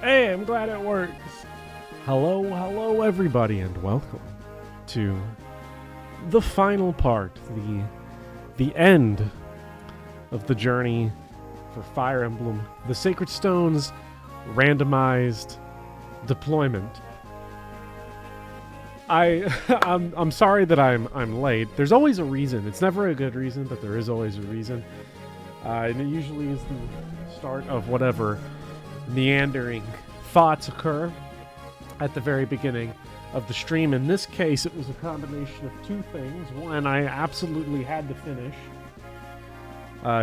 Hey, I'm glad it works. Hello, everybody, and welcome to the final part, the end of the journey for Fire Emblem, the Sacred Stones randomized deployment. I'm sorry that I'm late. There's always a reason. It's never a good reason, but there is always a reason. And it usually is the start of whatever meandering thoughts occur at the very beginning of the stream. In this case, it was a combination of two things. One, I absolutely had to finish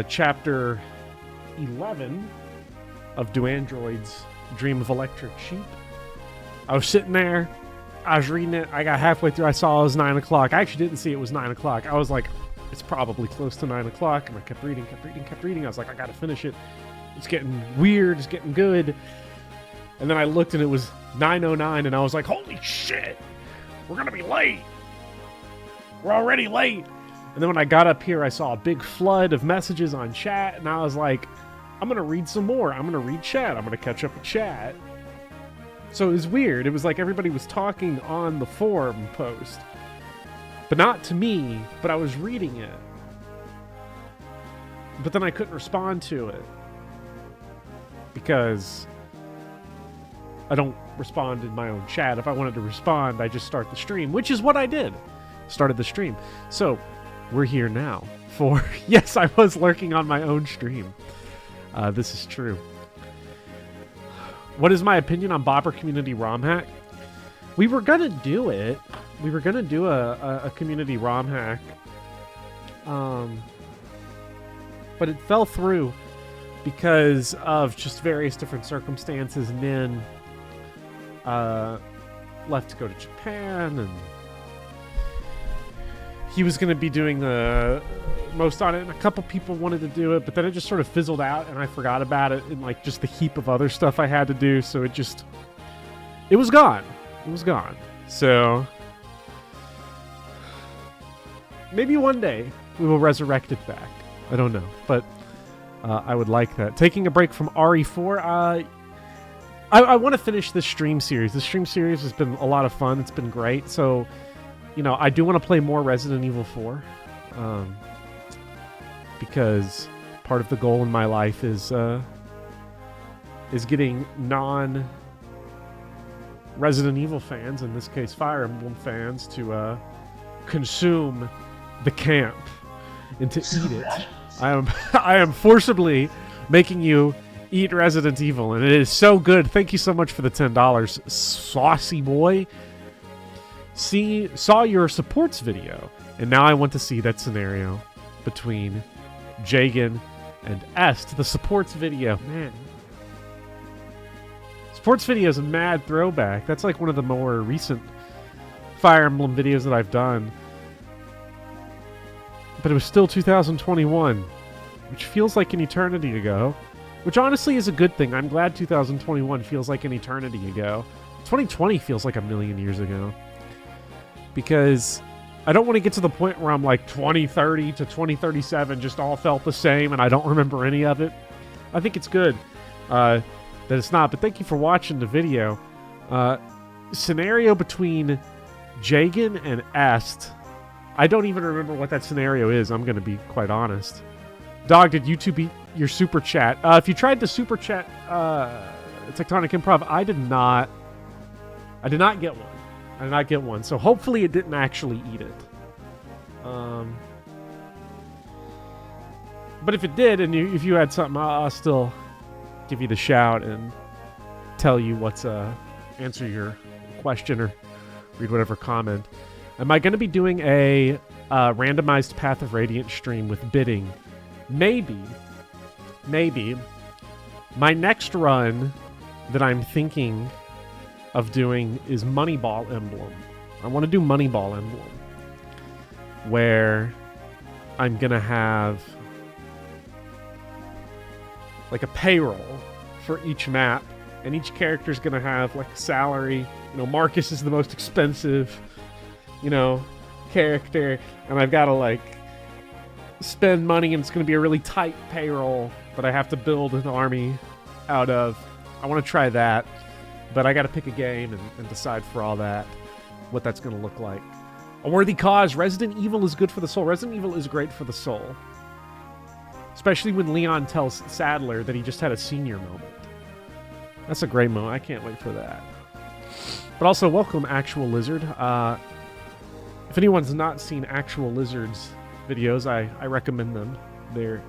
chapter 11 of Do Androids Dream of Electric Sheep. I was sitting there, I was reading it, I got halfway through, I saw it was 9 o'clock. I actually didn't see it was 9 o'clock. I was like, it's probably close to 9 o'clock, and I kept reading. I was like, I gotta finish it. It's getting weird, it's getting good. And then I looked and it was 9:09, and I was like, holy shit, we're gonna be late. We're already late. And then when I got up here, I saw a big flood of messages on chat, and I was like, I'm gonna read some more. I'm gonna read chat. I'm gonna catch up with chat. So it was weird. It was like everybody was talking on the forum post. But not to me, but I was reading it. But then I couldn't respond to it, because I don't respond in my own chat. If I wanted to respond, I just start the stream, which is what I did. Started the stream. So, we're here now for... Yes, I was lurking on my own stream. This is true. What is my opinion on Bobber Community ROM hack? We were gonna do it. We were gonna do a community ROM hack. But it fell through because of just various different circumstances. Nin left to go to Japan, and he was going to be doing the most on it, and a couple people wanted to do it, but then it just sort of fizzled out, and I forgot about it in like just the heap of other stuff I had to do, so it was gone. It was gone. So maybe one day we will resurrect it back. I don't know, but I would like that. Taking a break from RE4. I want to finish this stream series. This stream series has been a lot of fun. It's been great. So, you know, I do want to play more Resident Evil 4. Because part of the goal in my life is getting non-Resident Evil fans, in this case Fire Emblem fans, to consume the camp and to eat it. I am forcibly making you eat Resident Evil, and it is so good. Thank you so much for the $10, saucy boy. Saw your supports video, and now I want to see that scenario between Jagan and Est. The supports video, man. Supports video is a mad throwback. That's like one of the more recent Fire Emblem videos that I've done. But it was still 2021, which feels like an eternity ago. Which honestly is a good thing. I'm glad 2021 feels like an eternity ago. 2020 feels like a million years ago. Because I don't want to get to the point where I'm like 2030 to 2037 just all felt the same and I don't remember any of it. I think it's good that it's not. But thank you for watching the video. Scenario between Jagan and Est. I don't even remember what that scenario is. I'm going to be quite honest. Dog, did YouTube eat your super chat? If you tried to super chat Tectonic Improv, I did not get one. I did not get one. So hopefully it didn't actually eat it. But if it did, and if you had something, I'll still give you the shout and tell you what's answer your question or read whatever comment. Am I going to be doing a randomized Path of Radiant stream with bidding? Maybe. My next run that I'm thinking of doing is Moneyball Emblem. I want to do Moneyball Emblem, where I'm going to have like a payroll for each map, and each character's going to have like a salary. You know, Marcus is the most expensive, you know, character, and I've got to like spend money, and it's going to be a really tight payroll that I have to build an army out of. I want to try that, but I got to pick a game and decide for all that what that's going to look like. A worthy cause. Resident Evil is good for the soul. Resident Evil is great for the soul. Especially when Leon tells Sadler that he just had a senior moment. That's a great moment. I can't wait for that. But also, welcome, Actual Lizard. If anyone's not seen Actual Lizard's videos, I recommend them. They're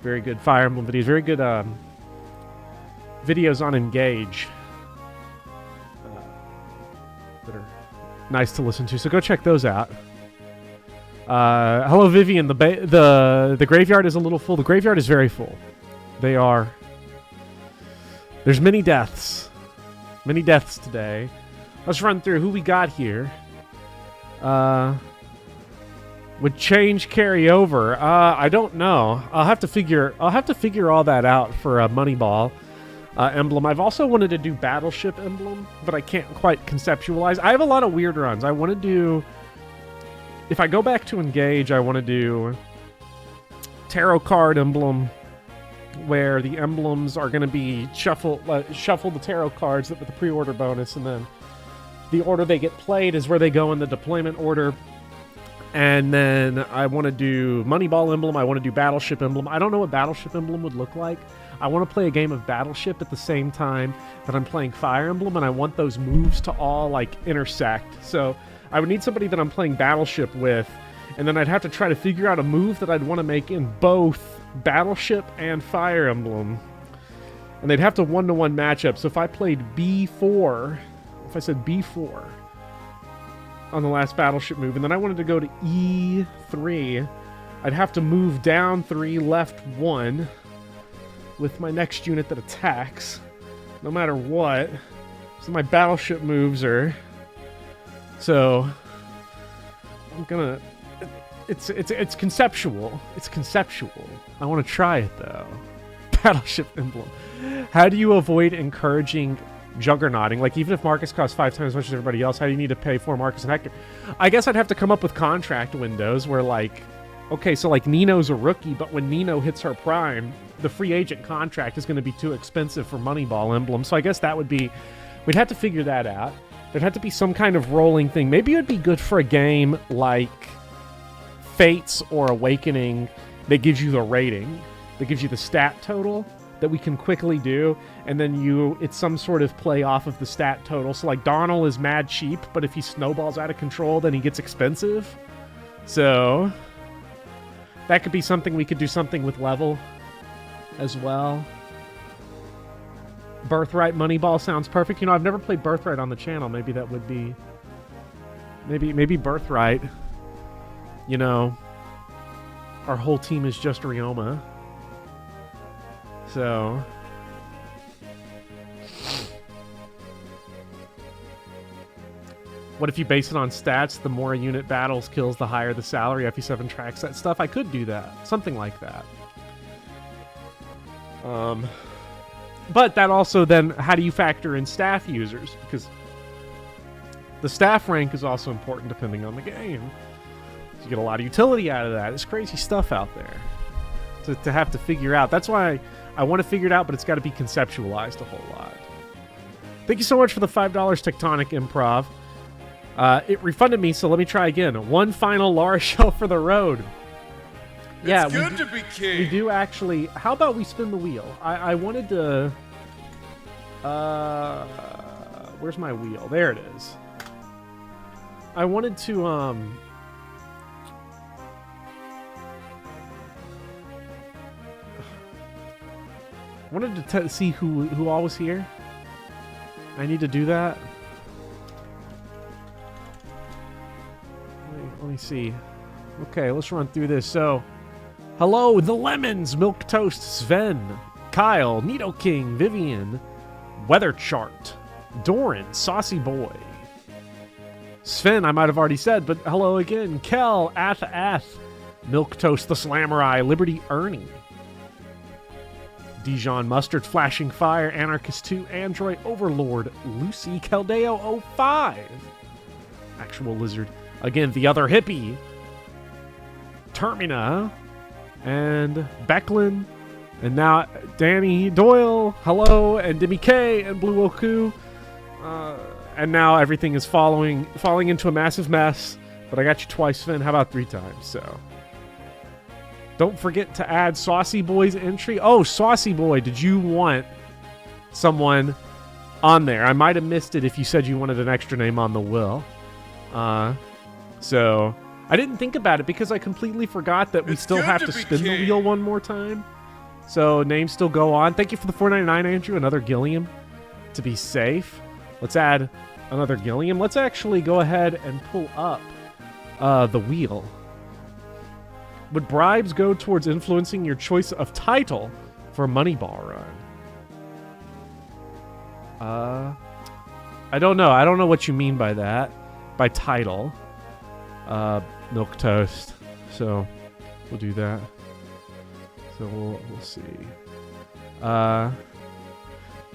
very good Fire Emblem videos. Very good videos on Engage. That are nice to listen to. So go check those out. Hello, Vivian. The graveyard is a little full. The graveyard is very full. They are. There's many deaths. Many deaths today. Let's run through who we got here. Would change carry over? I don't know. I'll have to figure all that out for a Moneyball emblem. I've also wanted to do Battleship emblem, but I can't quite conceptualize. I have a lot of weird runs. I want to do. If I go back to Engage, I want to do tarot card emblem, where the emblems are going to be shuffle the tarot cards with the pre-order bonus, and then the order they get played is where they go in the deployment order. And then I want to do Moneyball emblem. I want to do Battleship emblem. I don't know what Battleship emblem would look like. I want to play a game of Battleship at the same time that I'm playing Fire Emblem, and I want those moves to all like intersect. So I would need somebody that I'm playing Battleship with, and then I'd have to try to figure out a move that I'd want to make in both Battleship and Fire Emblem. And they'd have to one-to-one match up. So if I played B4, if I said B4 on the last Battleship move, and then I wanted to go to E3, I'd have to move down 3, left 1 with my next unit that attacks, no matter what. So my Battleship moves are... So I'm gonna... It's conceptual. It's conceptual. I want to try it, though. Battleship emblem. How do you avoid encouraging juggernauting? Like, even if Marcus costs 5 times as much as everybody else, how do you need to pay for Marcus and Hector? I guess I'd have to come up with contract windows where, like, okay, so, like, Nino's a rookie, but when Nino hits her prime, the free agent contract is going to be too expensive for Moneyball emblem. So I guess that would be... We'd have to figure that out. There'd have to be some kind of rolling thing. Maybe it would be good for a game like Fates or Awakening that gives you the rating, that gives you the stat total that we can quickly do, and then it's some sort of play off of the stat total. So like Donald is mad cheap, but if he snowballs out of control, then he gets expensive. So that could be something. We could do something with level as well. Birthright Moneyball sounds perfect. You know, I've never played Birthright on the channel. Maybe that would be... Maybe Birthright. You know, our whole team is just Ryoma. So... What if you base it on stats? The more a unit battles kills, the higher the salary. FE7 tracks that stuff. I could do that. Something like that. But that also then, how do you factor in staff users? Because the staff rank is also important depending on the game. So you get a lot of utility out of that. It's crazy stuff out there to have to figure out. That's why I want to figure it out, but it's got to be conceptualized a whole lot. Thank you so much for the $5 Tectonic Improv. It refunded me, so let me try again. One final Lara show for the road. Yeah, it's good to be king. We do actually. How about we spin the wheel? I wanted to. Where's my wheel? There it is. I wanted to wanted to see who all was here. I need to do that. Let me see. Okay, let's run through this. So, hello, the Lemons, Milk Toast, Sven, Kyle, Nido King, Vivian, Weather Chart, Doran, Saucy Boy, Sven, I might have already said, but hello again, Kel, Ath, Milk Toast, the Slamurai, Liberty Ernie, Dijon Mustard, Flashing Fire, Anarchist 2, Android Overlord, Lucy, Caldeo 05, Actual Lizard, again, the other hippie, Termina, and Becklin, And now Danny Doyle, hello, and Demi K and Blue Oku. And now everything is falling into a massive mess. But I got you twice, Finn. How about 3 times? So don't forget to add Saucy Boy's entry. Oh, Saucy Boy, did you want someone on there? I might have missed it if you said you wanted an extra name on the will. So I didn't think about it because I completely forgot that we still have to spin the wheel one more time. So names still go on. Thank you for the $4.99, Andrew. Another Gilliam to be safe. Let's add another Gilliam. Let's actually go ahead and pull up the wheel. Would bribes go towards influencing your choice of title for a Moneyball run? I don't know. I don't know what you mean by that. By title. Milk toast. So we'll do that. So we'll see.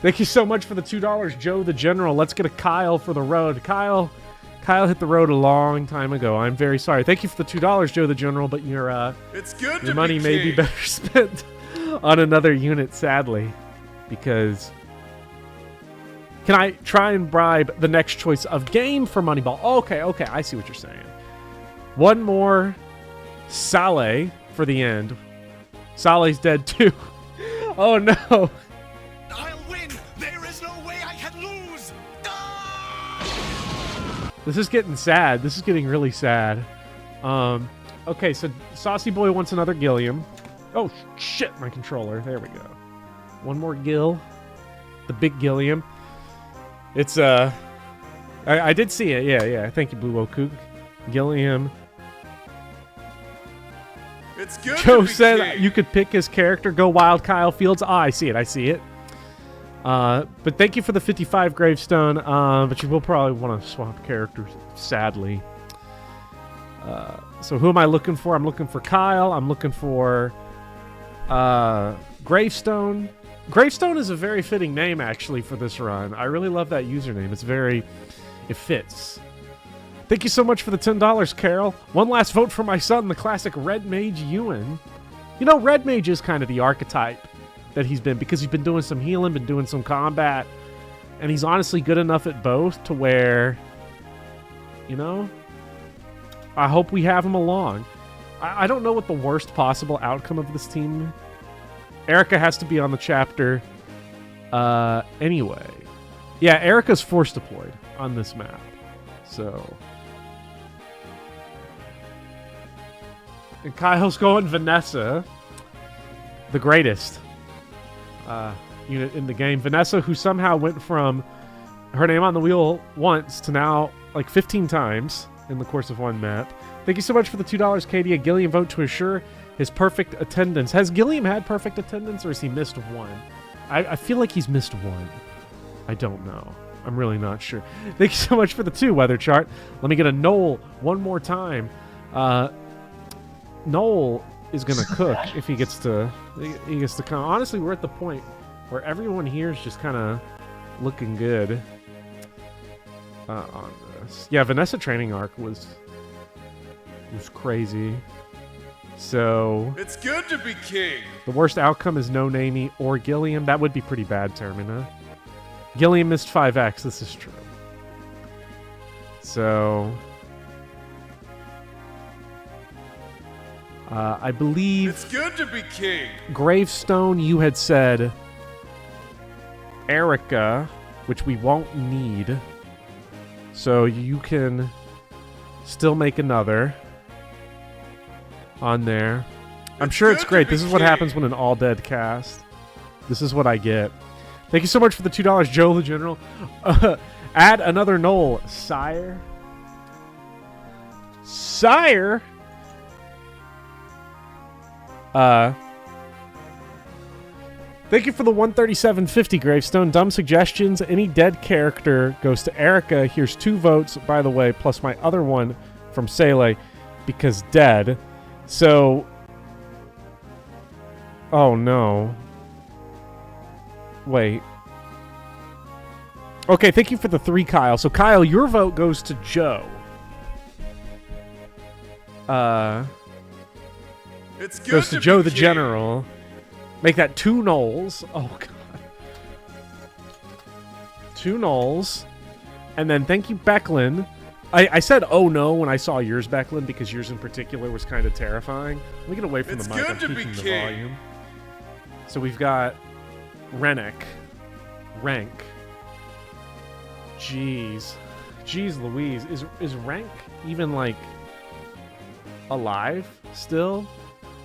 Thank you so much for the $2, Joe the General. Let's get a Kyle for the road. Kyle hit the road a long time ago. I'm very sorry. Thank you for the $2, Joe the General, but your money may be better spent on another unit, sadly. Because can I try and bribe the next choice of game for Moneyball? Okay, I see what you're saying. One more Saleh for the end. Saleh's dead too. Oh no. I'll win. There is no way I can lose. This is getting sad. This is getting really sad. Okay, so Saucy Boy wants another Gilliam. Oh shit, my controller. There we go. One more Gil. The big Gilliam. It's I did see it. Yeah. Thank you, Blue Oku. Gilliam. It's good. Joe said you could pick his character, go wild Kyle Fields. I see it. But thank you for the 55 gravestone. But you will probably want to swap characters, sadly. So who am I looking for? I'm looking for Kyle. I'm looking for Gravestone. Gravestone is a very fitting name, actually, for this run. I really love that username. It fits. Thank you so much for the $10, Carol. One last vote for my son, the classic Red Mage Ewan. You know, Red Mage is kind of the archetype that he's been, because he's been doing some healing, been doing some combat, and he's honestly good enough at both to where, you know, I hope we have him along. I don't know what the worst possible outcome of this team. Erica has to be on the chapter anyway. Yeah, Erica's force deployed on this map. So. And Kyle's going Vanessa. The greatest unit in the game. Vanessa, who somehow went from her name on the wheel once to now like 15 times in the course of one map. Thank you so much for the $2, Katie. A Gilliam vote to assure his perfect attendance. Has Gilliam had perfect attendance, or has he missed one? I feel like he's missed one. I don't know. I'm really not sure. Thank you so much for the 2, Weather Chart. Let me get a Noel one more time. Noel is going to cook if he gets to come. Honestly, we're at the point where everyone here is just kind of looking good on this. Yeah, Vanessa training arc was crazy. So it's good to be king. The worst outcome is no Namey or Gilliam. That would be pretty bad, Termina. Gilliam missed 5x. This is true. So I believe it's good to be king. Gravestone, you had said Erica, which we won't need. So you can still make another on there. I'm sure it's great. This is what happens when an all-dead cast. This is what I get. Thank you so much for the $2, Joe the General. Add another Noel. Sire? Thank you for the 137.50 Gravestone. Dumb suggestions. Any dead character goes to Erica. Here's 2 votes, by the way, plus my other one from Sele, because dead. So, oh no. Wait. Okay, thank you for the 3, Kyle. So, Kyle, your vote goes to Joe. It's good goes to Joe the General. Make that 2 nulls. Oh, God. 2 nulls. And then thank you, Becklin. I said, oh, no, when I saw yours, Becklin, because yours in particular was kind of terrifying. Let me get away from the mic. I'm keeping the volume. So we've got Rennick. Rank. Jeez. Jeez Louise. Is Rank even, like, alive still?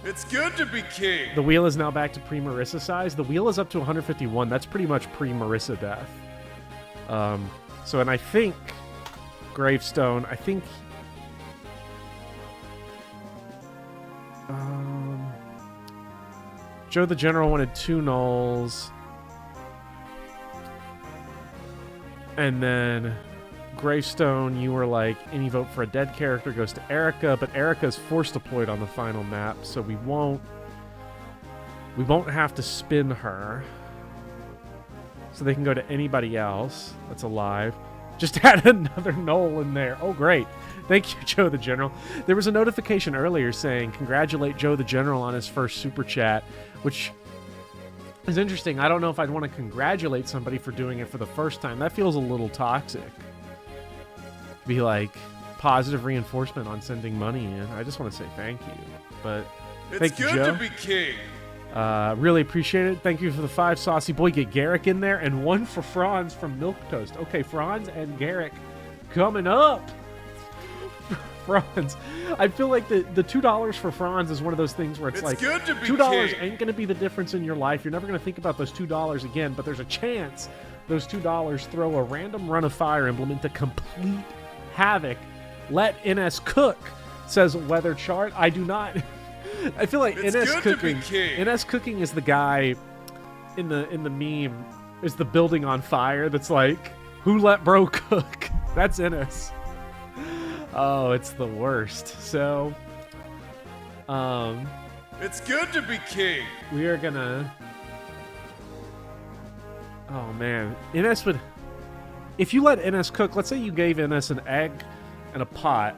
It's good to be king. The wheel is now back to pre-Marissa size. The wheel is up to 151. That's pretty much pre-Marissa death. So, and I think Gravestone, I think... Joe the General wanted 2 nulls. And then Gravestone, you were like, any vote for a dead character goes to Erica, but Erica's force deployed on the final map, so we won't have to spin her. So they can go to anybody else that's alive. Just add another null in there. Oh, great. Thank you, Joe the General. There was a notification earlier saying, congratulate Joe the General on his first super chat, which is interesting. I don't know if I'd want to congratulate somebody for doing it for the first time. That feels a little toxic. Be like positive reinforcement on sending money in. I just want to say thank you. But thank you, Joe. It's good to be king. Really appreciate it. Thank you for the 5, Saucy Boy. Get Garrick in there. And 1 for Franz from Milk Toast. Okay, Franz and Garrick coming up. Franz. I feel like the $2 for Franz is one of those things where it's like good to be $2 king. ain't going to be the difference in your life. You're never going to think about those $2 again, but there's a chance those $2 throw a random run of Fire Emblem into complete havoc. Let NS cook, says Weather Chart. I do not... I feel like it's NS good Cooking. to be king. NS Cooking is the guy in the meme. Is the building on fire? That's like, who let bro cook? That's NS. Oh, it's the worst. So, it's good to be king. We are gonna. Oh man, NS would. If you let NS cook, let's say you gave NS an egg and a pot,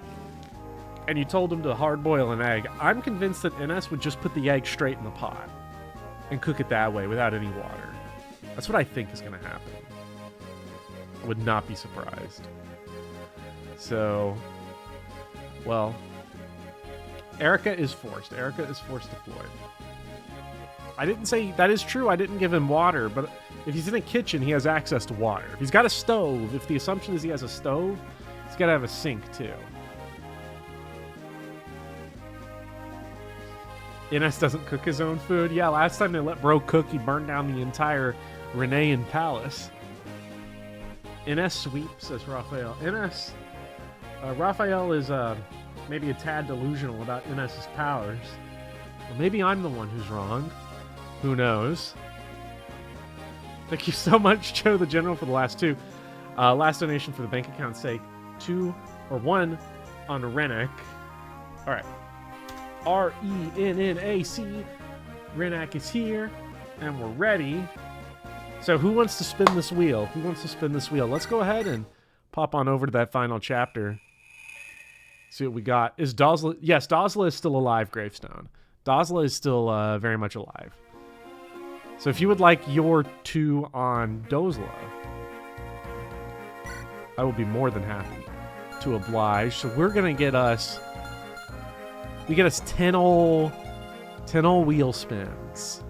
and you told him to hard boil an egg, I'm convinced that NS would just put the egg straight in the pot and cook it that way without any water. That's what I think is going to happen. I would not be surprised. So, well, Erica is forced. Erica is forced deployed. I didn't say that is true. I didn't give him water, but if he's in a kitchen, he has access to water. If he's got a stove, if the assumption is he has a stove, he's got to have a sink too. Ines doesn't cook his own food. Yeah, last time they let bro cook, he burned down the entire Renean palace. Ines sweep, says Raphael. Raphael is maybe a tad delusional about Ines's powers. Well, maybe I'm the one who's wrong. Who knows? Thank you so much, Joe the General, for the last 2. Last donation for the bank account's sake. 2 or 1 on Rennick. All right. RENNAC. Rennac is here, and we're ready. So who wants to spin this wheel? Who wants to spin this wheel? Let's go ahead and pop on over to that final chapter. See what we got. Is Dosla... Yes, Dosla is still alive, Gravestone. Dosla is still very much alive. So if you would like your 2 on Dosla, I will be more than happy to oblige. So we're going to get us... We get us 10 ol' wheel spins.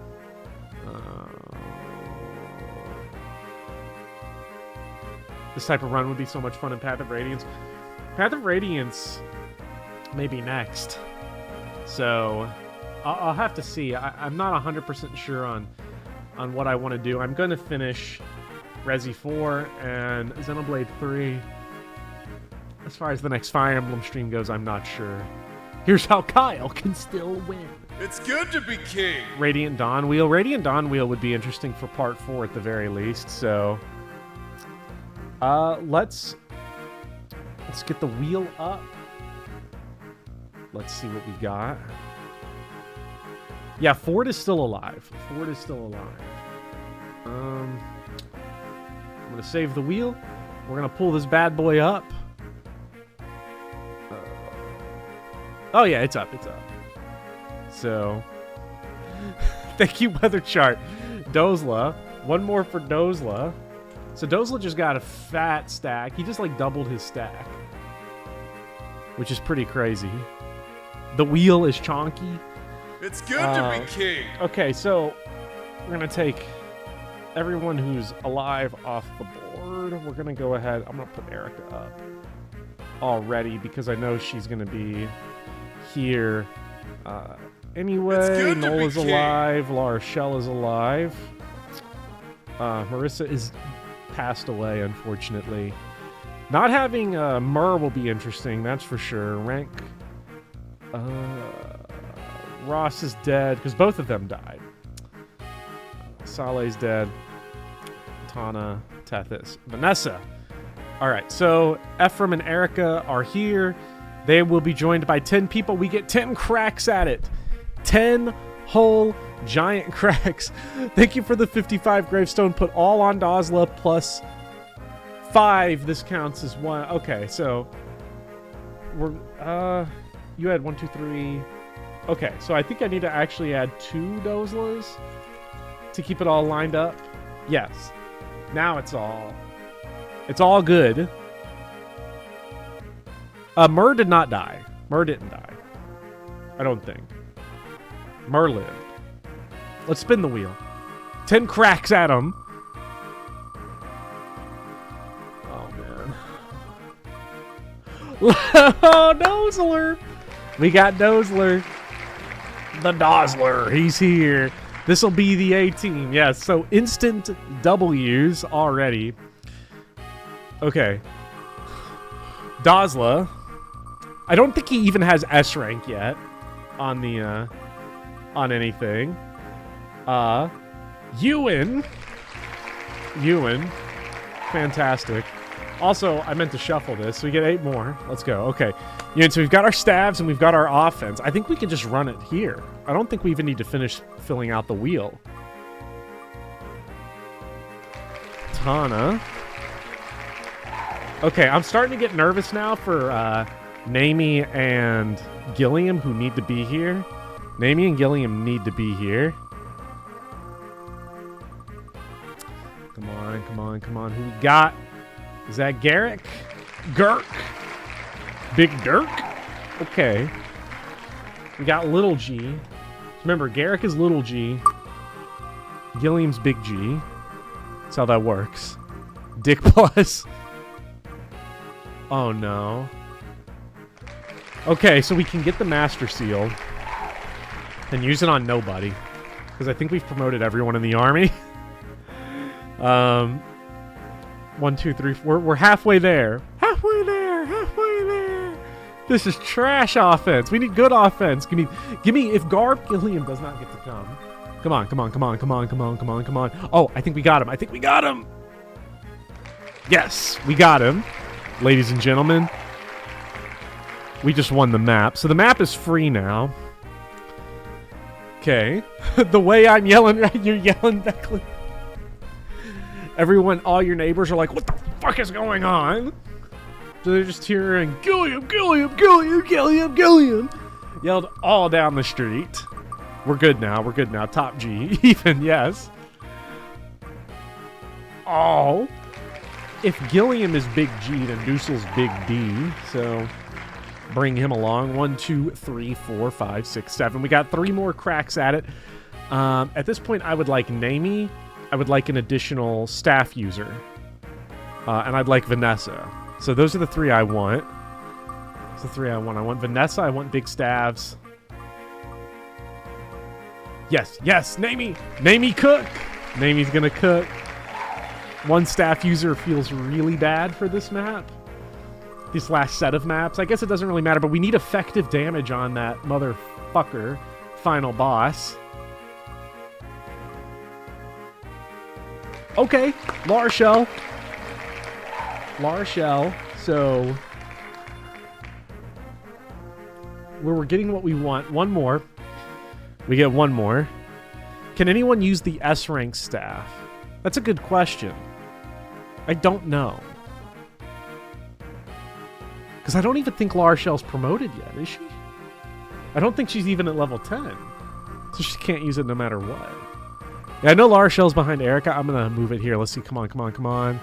This type of run would be so much fun in Path of Radiance. Path of Radiance may be next. So I'll have to see. I'm not 100% sure on what I want to do. I'm going to finish Resi 4 and Xenoblade 3. As far as the next Fire Emblem stream goes, I'm not sure. Here's how Kyle can still win. It's good to be king. Radiant Dawn Wheel. Radiant Dawn Wheel would be interesting for part 4 at the very least. So, let's get the wheel up. Let's see what we got. Yeah, Ford is still alive. Ford is still alive. I'm gonna save the wheel. We're gonna pull this bad boy up. Oh yeah, it's up, it's up. So, Thank you, Weather Chart. Dozla. One more for Dozla. So Dozla just got a fat stack. He just, like, doubled his stack. Which is pretty crazy. The wheel is chonky. It's good to be king. Okay, so we're going to take everyone who's alive off the board. We're going to go ahead. I'm going to put Erica up already because I know she's going to be here anyway. Nola's alive. Laura Shell is alive. Marissa is passed away, unfortunately. Not having Myrrh will be interesting, that's for sure. Rank. Ross is dead because both of them died. Saleh's dead. Tana, Tethys, Vanessa. All right, so Ephraim and Erica are here. They will be joined by 10 people. We get 10 cracks at it. 10 whole giant cracks. Thank you for the 55 gravestone. Put all on Dozla plus 5. This counts as 1. Okay, so we're you had 1, 2, 3. Okay, so I think I need to actually add 2 Dozlas to keep it all lined up. Yes. Now it's all good. Myrrh did not die. Myrrh didn't die. I don't think. Myrrh lived. Let's spin the wheel. 10 cracks at him. Oh, man. Oh, Dozler. We got Dozler. The Dozler. He's here. This will be the A team. Yes, so instant W's already. Okay. Dozla. I don't think he even has S rank yet on the on anything. Ewan. Fantastic. Also, I meant to shuffle this, so we get 8 more. Let's go. Okay. Yeah, so we've got our stabs and we've got our offense. I think we can just run it here. I don't think we even need to finish filling out the wheel. Tana. Okay, I'm starting to get nervous now for Naomi and Gilliam, who need to be here. Naomi and Gilliam need to be here. Come on, come on, come on. Who we got? Is that Garrick? Girk. Big Dirk? Okay. We got Little G. Remember, Garrick is Little G. Gilliam's Big G. That's how that works. Dick Plus. Oh, no. Okay, so we can get the Master Seal and use it on nobody. Because I think we've promoted everyone in the army. 1, 2, 3, 4. We're halfway there. Halfway there. Halfway there. This is trash offense. We need good offense. Give me. If Garb Gilliam does not get to come. Come on, come on, come on, come on, come on, come on, come on. Oh, I think we got him. I think we got him. Yes, we got him. Ladies and gentlemen. We just won the map. So the map is free now. Okay. The way I'm yelling, you're yelling, Beckley. Everyone, all your neighbors are like, what the fuck is going on? So they're just hearing, Gilliam, Gilliam, Gilliam, Gilliam, Gilliam. Yelled all down the street. We're good now. We're good now. Top G. Even, yes. Oh. If Gilliam is Big G, then Deucel's Big D. So bring him along. 1, 2, 3, 4, 5, 6, 7. We got 3 more cracks at it. At this point, I would like Naomi. I would like an additional staff user. And I'd like Vanessa. So those are the 3 I want. That's the 3 I want. I want Vanessa. I want big staves. Yes, yes, Naomi. Naomi cook. Naomi's gonna cook. 1 staff user feels really bad for this map. This last set of maps. I guess it doesn't really matter, but we need effective damage on that motherfucker final boss. Okay, La Shell. So we're getting what we want. 1 more. We get 1 more. Can anyone use the S rank staff? That's a good question. I don't know. Because I don't even think La Shell's promoted yet, is she? I don't think she's even at level 10. So she can't use it no matter what. Yeah, I know Lara Shell's behind Erica. I'm going to move it here. Let's see. Come on, come on, come on.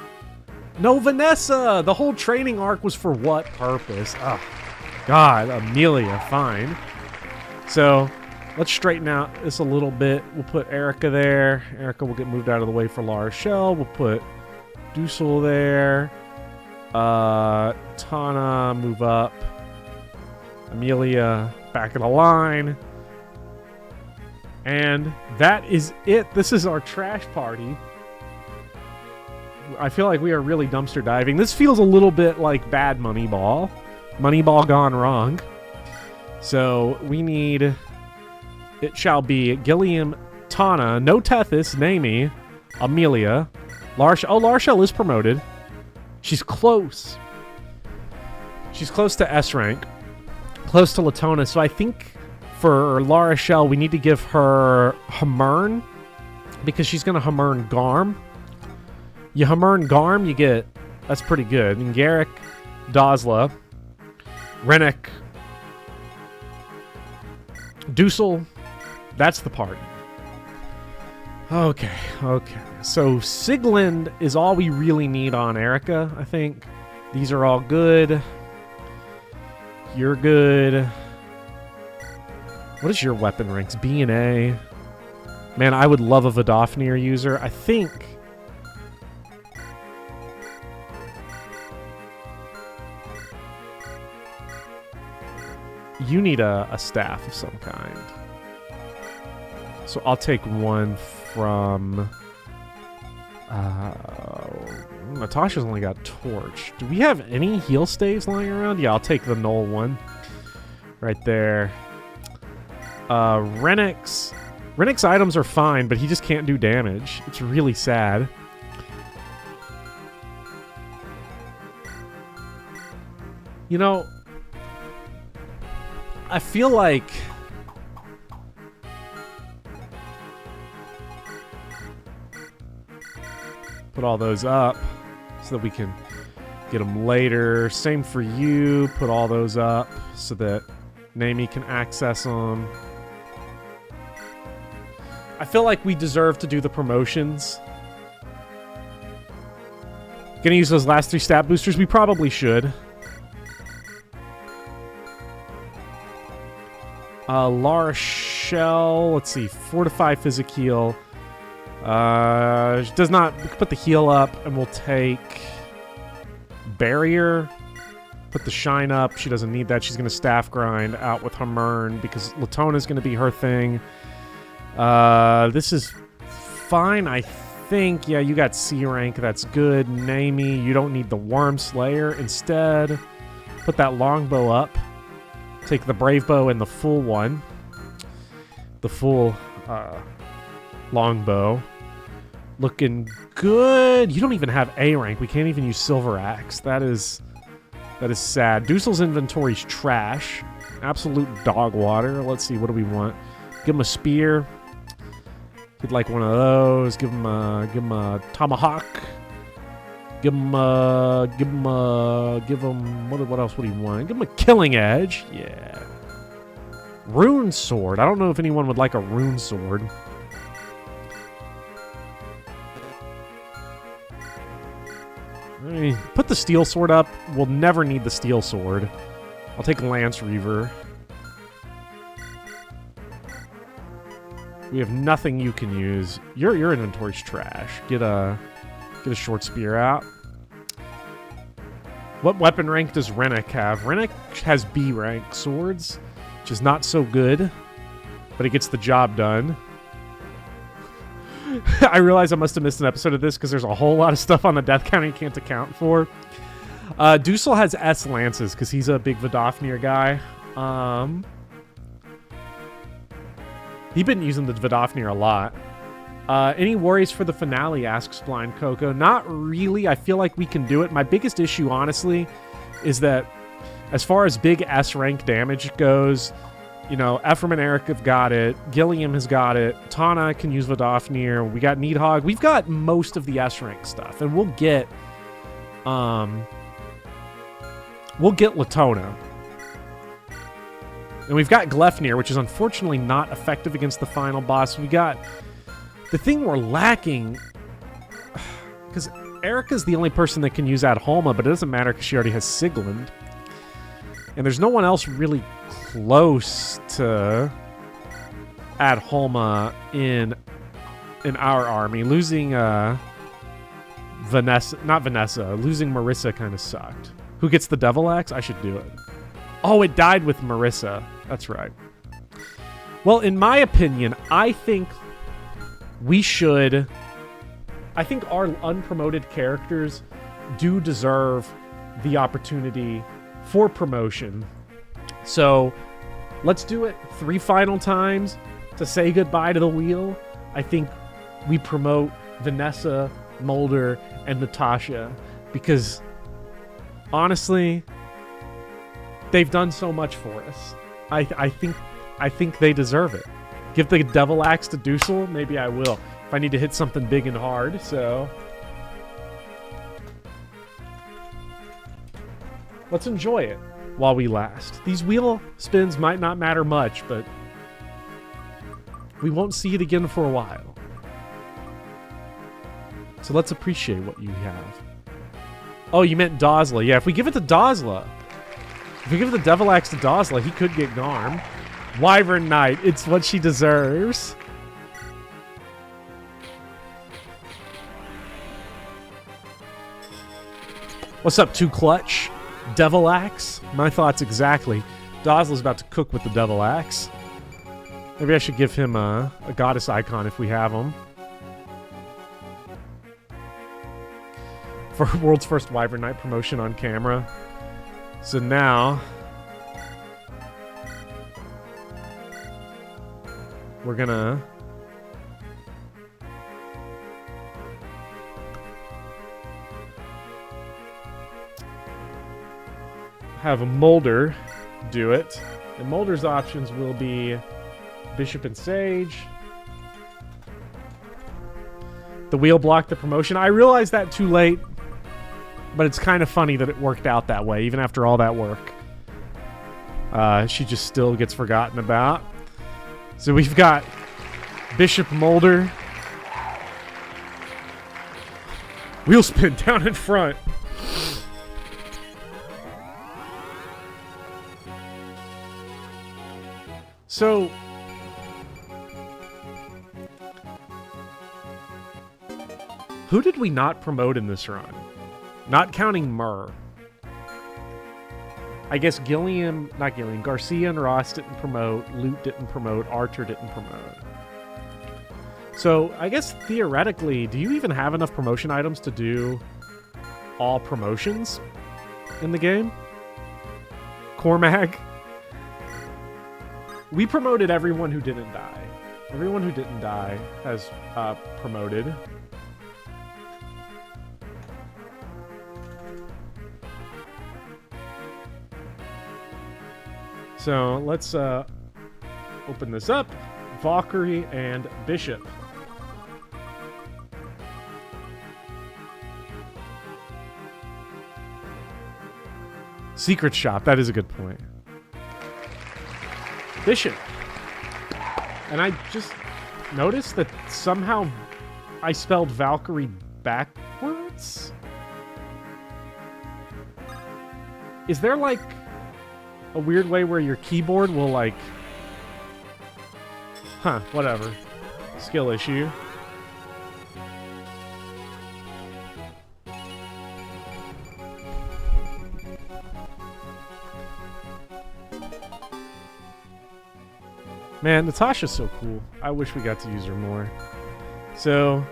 No, Vanessa! The whole training arc was for what purpose? Oh, God. Amelia, fine. So, let's straighten out this a little bit. We'll put Erica there. Erica will get moved out of the way for Lara Shell. We'll put Dusel there. Tana, move up. Amelia, back of the line. And that is it. This is our trash party. I feel like we are really dumpster diving. This feels a little bit like bad Moneyball. Moneyball gone wrong. So we need... It shall be Gilliam, Tana, no Tethys, Naomi, Amelia. Lara Shell is promoted. She's close. She's close to S rank. Close to Latona. So I think... For Lara Shell, we need to give her Hamern, because she's going to Hamern Garm. You Hamern Garm, you get... That's pretty good. And Garrick, Dosla, Rennek, Dusel. That's the party. Okay, okay. So Sigland is all we really need on Erica, I think. These are all good. You're good. What is your weapon ranks? B and A. Man, I would love a Vidofnir user. I think... You need a staff of some kind. So I'll take one from... Natasha's only got Torch. Do we have any heal staves lying around? Yeah, I'll take the Null one. Right there. Renek's items are fine, but he just can't do damage. It's really sad. You know, I feel like... Put all those up so that we can get them later. Same for you. Put all those up so that Naomi can access them. I feel like we deserve to do the promotions. Gonna use those last 3 stat boosters? We probably should. Lara Shell, let's see, 4 to 5 physic heal. Does not put the heal up, and we'll take Barrier. Put the shine up. She doesn't need that. She's gonna staff grind out with Hamern because Latona's gonna be her thing. This is fine, I think. Yeah, you got C rank. That's good. Naomi, you don't need the Worm Slayer. Instead, put that longbow up. Take the brave bow and the full one. The full longbow. Looking good. You don't even have A rank. We can't even use Silver Axe. That is sad. Dusel's inventory's trash. Absolute dog water. Let's see, what do we want? Give him a spear. He'd like one of those. Give him a tomahawk. Give him what else would he want? Give him a killing edge. Yeah. Rune sword. I don't know if anyone would like a rune sword. I mean, put the steel sword up. We'll never need the steel sword. I'll take Lance Reaver. We have nothing you can use. Your inventory's trash. Get a short spear out. What weapon rank does Rennek have? Rennek has B rank swords, which is not so good, but it gets the job done. I realize I must have missed an episode of this because there's a whole lot of stuff on the death counter you can't account for. Dusel has S lances because he's a big Vidofnir guy. He's been using the Vidofnir a lot. Any worries for the finale, asks Blind Coco. Not really. I feel like we can do it. My biggest issue, honestly, is that as far as big S rank damage goes, you know, Ephraim and Eric have got it. Gilliam has got it. Tana can use Vidofnir. We got Needhog. We've got most of the S rank stuff, and we'll get Latona. And we've got Glefnir, which is unfortunately not effective against the final boss. We got... The thing we're lacking... Because Erica's the only person that can use Adholma, but it doesn't matter because she already has Siglund. And there's no one else really close to Adholma in our army. Losing Vanessa... Not Vanessa. Losing Marissa kind of sucked. Who gets the Devil Axe? I should do it. Oh, it died with Marissa. That's right. Well, in my opinion, I think we should... I think our unpromoted characters do deserve the opportunity for promotion. So, let's do it 3 final times to say goodbye to the wheel. I think we promote Vanessa, Mulder, and Natasha because, honestly, they've done so much for us. I think they deserve it. Give the Devil Axe to Dusel? Maybe I will. If I need to hit something big and hard, so... Let's enjoy it while we last. These wheel spins might not matter much, but... we won't see it again for a while. So let's appreciate what you have. Oh, you meant Dosla. Yeah, if we give it to Dosla... If we give the Devil Axe to Dosla, he could get Garm. Wyvern Knight, it's what she deserves. What's up, Too Clutch? Devil Axe? My thoughts exactly. Dosla's about to cook with the Devil Axe. Maybe I should give him a goddess icon if we have him. For world's first Wyvern Knight promotion on camera. So now... we're gonna... have a Mulder do it. And Mulder's options will be Bishop and Sage. The wheel blocked the promotion. I realized that too late, but it's kind of funny that it worked out that way, even after all that work. She just still gets forgotten about. So we've got Bishop Mulder. Wheel spin down in front. So, who did we not promote in this run? Not counting Myrrh. I guess Garcia and Ross didn't promote, Loot didn't promote, Archer didn't promote. So, I guess theoretically, do you even have enough promotion items to do all promotions in the game? Cormag? We promoted everyone who didn't die. Everyone who didn't die has promoted. So let's open this up. Valkyrie and Bishop. Secret shop. That is a good point. Bishop. And I just noticed that somehow I spelled Valkyrie backwards. Is there like a weird way where your keyboard will like... Huh, whatever. Skill issue. Man, Natasha's so cool. I wish we got to use her more. So...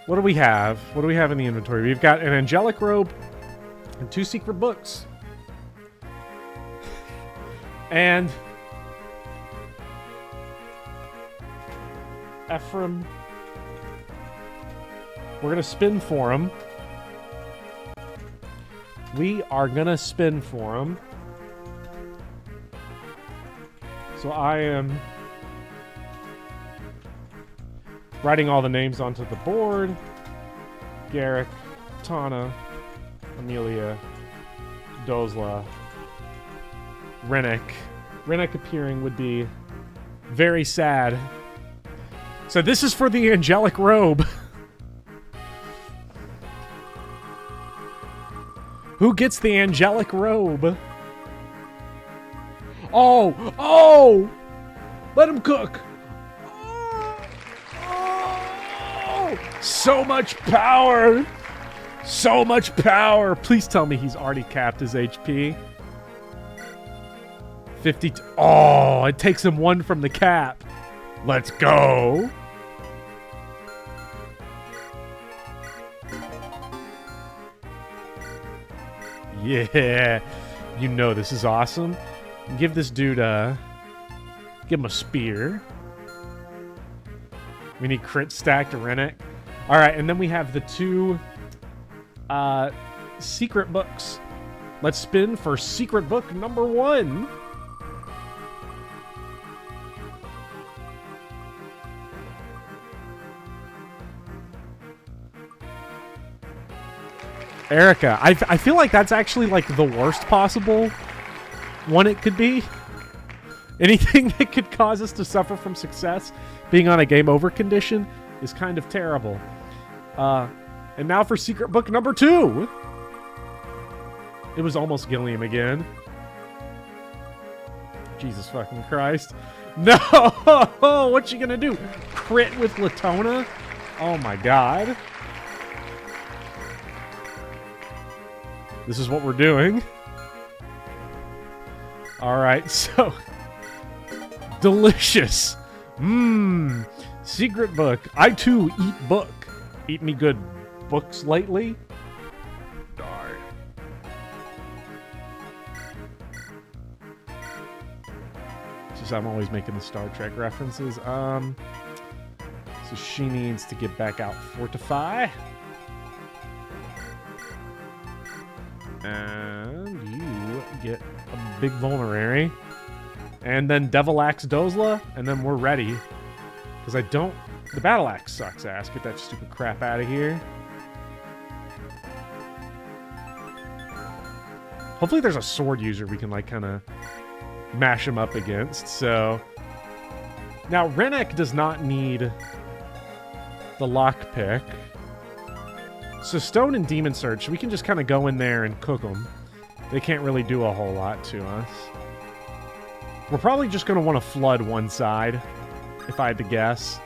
what do we have? What do we have in the inventory? We've got an angelic robe and 2 secret books. And... Ephraim. We're gonna spin for him. We are gonna spin for him. So I am writing all the names onto the board. Garrick, Tana, Amelia, Dozla. Rennek. Rennek appearing would be very sad. So this is for the angelic robe. Who gets the angelic robe? Oh! Oh! Let him cook! Oh! So much power! So much power! Please tell me he's already capped his HP. 50. Oh, it takes him 1 from the cap. Let's go. Yeah. You know this is awesome. Give this dude give him a spear. We need crit stack to Rennek. Alright, and then we have the 2 secret books. Let's spin for secret book number 1. Erica. I feel like that's actually like the worst possible one it could be. Anything that could cause us to suffer from success being on a game over condition is kind of terrible. And now for secret book number 2. It was almost Gilliam again. Jesus fucking Christ. No! What you gonna do? Crit with Latona? Oh my god. This is what we're doing. Alright, so... delicious. Mmm. Secret book. I too eat book. Eat me good books lately? Darn. Just I'm always making the Star Trek references. So she needs to get back out Fortify. And you get a big vulnerary. And then Devil Axe Dozla, and then we're ready. Because I don't... the Battle Axe sucks ass. Get that stupid crap out of here. Hopefully there's a sword user we can, like, kind of mash him up against. So... now, Rennek does not need the lockpick. So Stone and Demon Surge, we can just kind of go in there and cook them. They can't really do a whole lot to us. We're probably just going to want to flood one side, if I had to guess.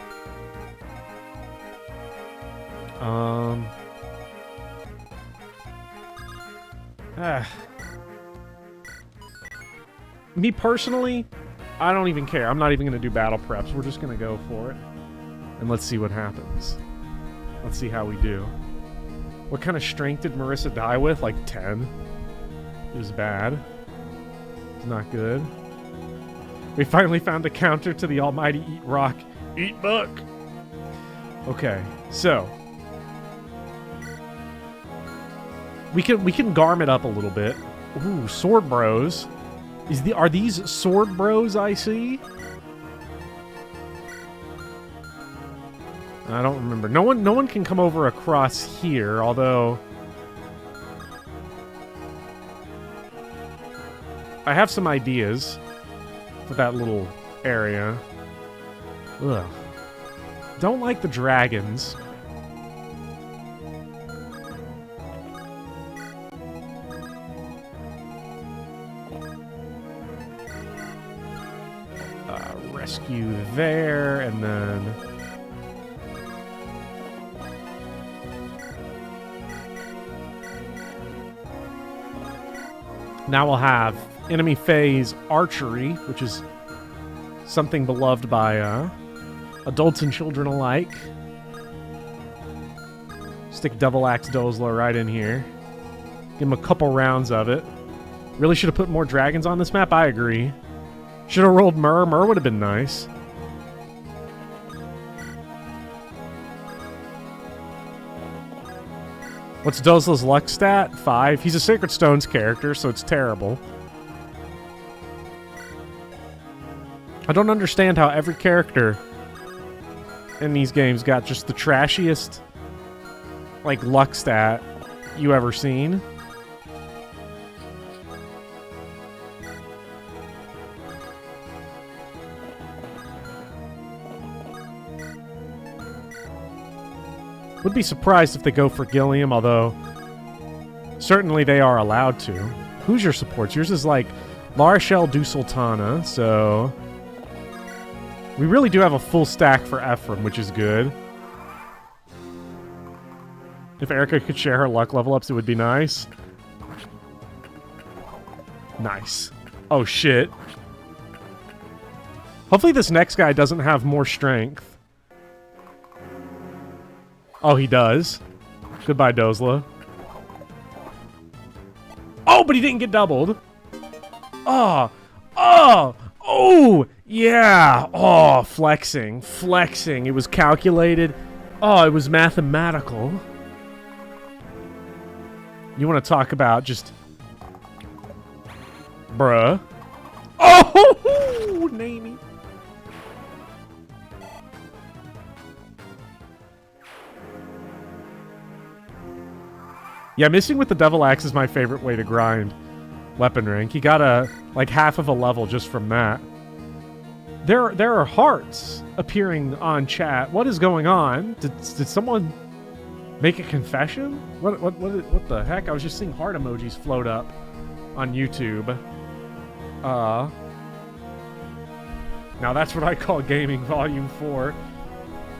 Me personally, I don't even care. I'm not even going to do battle preps. We're just going to go for it. And let's see what happens. Let's see how we do. What kind of strength did Marissa die with? Like 10? It was bad. It's not good. We finally found a counter to the almighty Eat Rock, Eat Book. Okay, so we can garm it up a little bit. Ooh, Sword Bros. Are these Sword Bros I see? I don't remember. No one can come over across here, although I have some ideas for that little area. Ugh. Don't like the dragons. Rescue there, and then now we'll have enemy phase archery, which is something beloved by adults and children alike. Stick Devil Axe Dozla right in here. Give him a couple rounds of it. Really should have put more dragons on this map, I agree. Should have rolled Myrrh. Myrrh would have been nice. What's Dozla's luck stat? 5. He's a Sacred Stones character, so it's terrible. I don't understand how every character in these games got just the trashiest, like, luck stat you ever seen. Would be surprised if they go for Gilliam, although certainly they are allowed to. Who's your supports? Yours is like Larshel Du Sultana, so we really do have a full stack for Ephraim, which is good. If Erica could share her luck level ups, it would be nice. Nice. Oh, shit. Hopefully this next guy doesn't have more strength. Oh, he does. Goodbye, Dozla. Oh, but he didn't get doubled. Oh. Oh. Oh. Yeah. Oh, flexing. Flexing. It was calculated. Oh, it was mathematical. You want to talk about just... Bruh. Oh! Namey. Yeah, missing with the Devil Axe is my favorite way to grind weapon rank. You got like half of a level just from that. There are hearts appearing on chat. What is going on? Did someone make a confession? What the heck? I was just seeing heart emojis float up on YouTube. Now that's what I call gaming volume 4.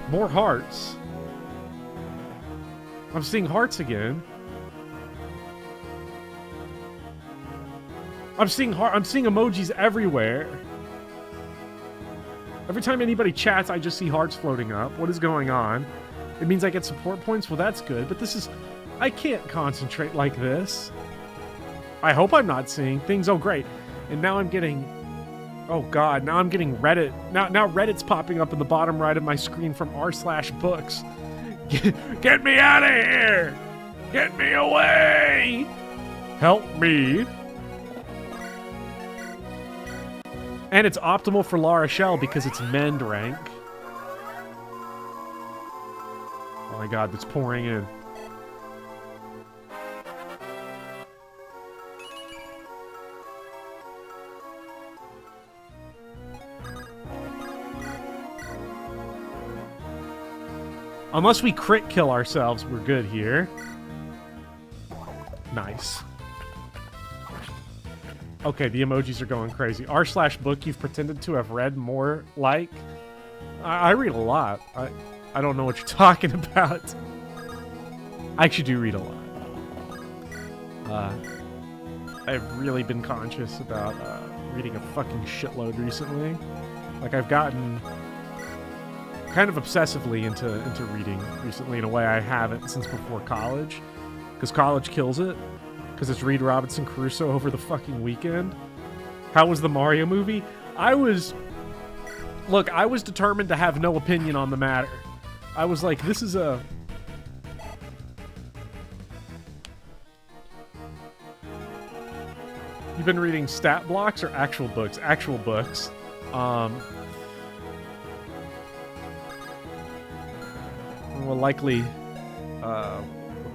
More hearts. I'm seeing hearts again. I'm seeing emojis everywhere. Every time anybody chats, I just see hearts floating up. What is going on? It means I get support points? Well, that's good, but this is... I can't concentrate like this. I hope I'm not seeing things. Oh, great. And now I'm getting... Oh, God. Now I'm getting Reddit. Now Reddit's popping up in the bottom right of my screen from r/books. Get me out of here! Get me away! Help me! And it's optimal for La Rochelle because it's Mend rank. Oh my God, that's pouring in. Unless we crit kill ourselves, we're good here. Nice. Okay, the emojis are going crazy. r/book you've pretended to have read more like? I read a lot. I don't know what you're talking about. I actually do read a lot. I've really been conscious about reading a fucking shitload recently. Like, I've gotten kind of obsessively into reading recently in a way I haven't since before college. Because college kills it. Because it's read Robinson Crusoe over the fucking weekend. How was the Mario movie? I was determined to have no opinion on the matter. I was like, this is a... You've been reading stat blocks or actual books? Actual books. Well, likely... what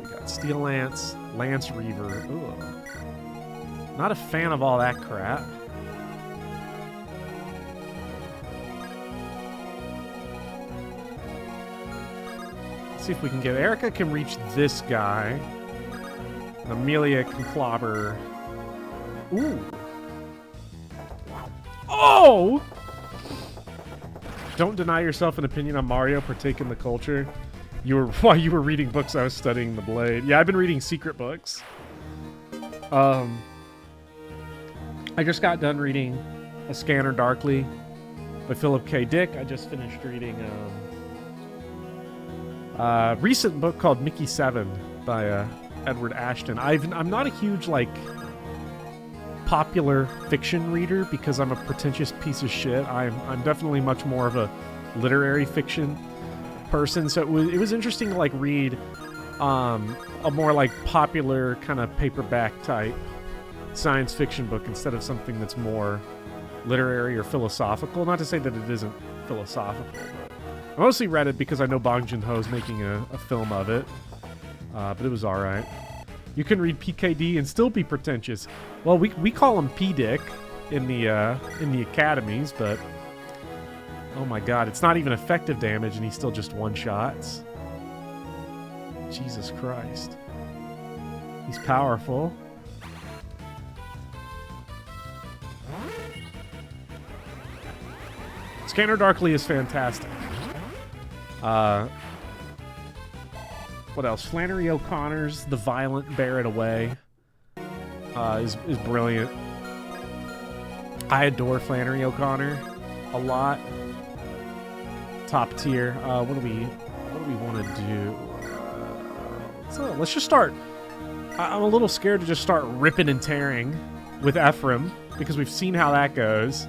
we got? Steel Lance... Lance Reaver. Ooh. Not a fan of all that crap. Let's see if we can get... Erica can reach this guy. And Amelia can clobber... Ooh. Oh! Don't deny yourself an opinion on Mario. Partake in the culture. While you were reading books, I was studying the blade. Yeah, I've been reading secret books. I just got done reading A Scanner Darkly by Philip K. Dick. I just finished reading a recent book called Mickey 7 by Edward Ashton. I'm not a huge, like, popular fiction reader because I'm a pretentious piece of shit. I'm definitely much more of a literary fiction person, so it was interesting to like read a more like popular kind of paperback type science fiction book instead of something that's more literary or philosophical. Not to say that it isn't philosophical, but I mostly read it because I know Bong Joon-ho's making a film of it, but it was alright. You can read PKD and still be pretentious. Well, we call him P-Dick in the academies, but oh my God, it's not even effective damage and he still just one-shots. Jesus Christ. He's powerful. Scanner Darkly is fantastic. What else? Flannery O'Connor's The Violent Bear It Away is brilliant. I adore Flannery O'Connor a lot. Top tier. What do we want to do? Let's just start. I'm a little scared to just start ripping and tearing with Ephraim because we've seen how that goes.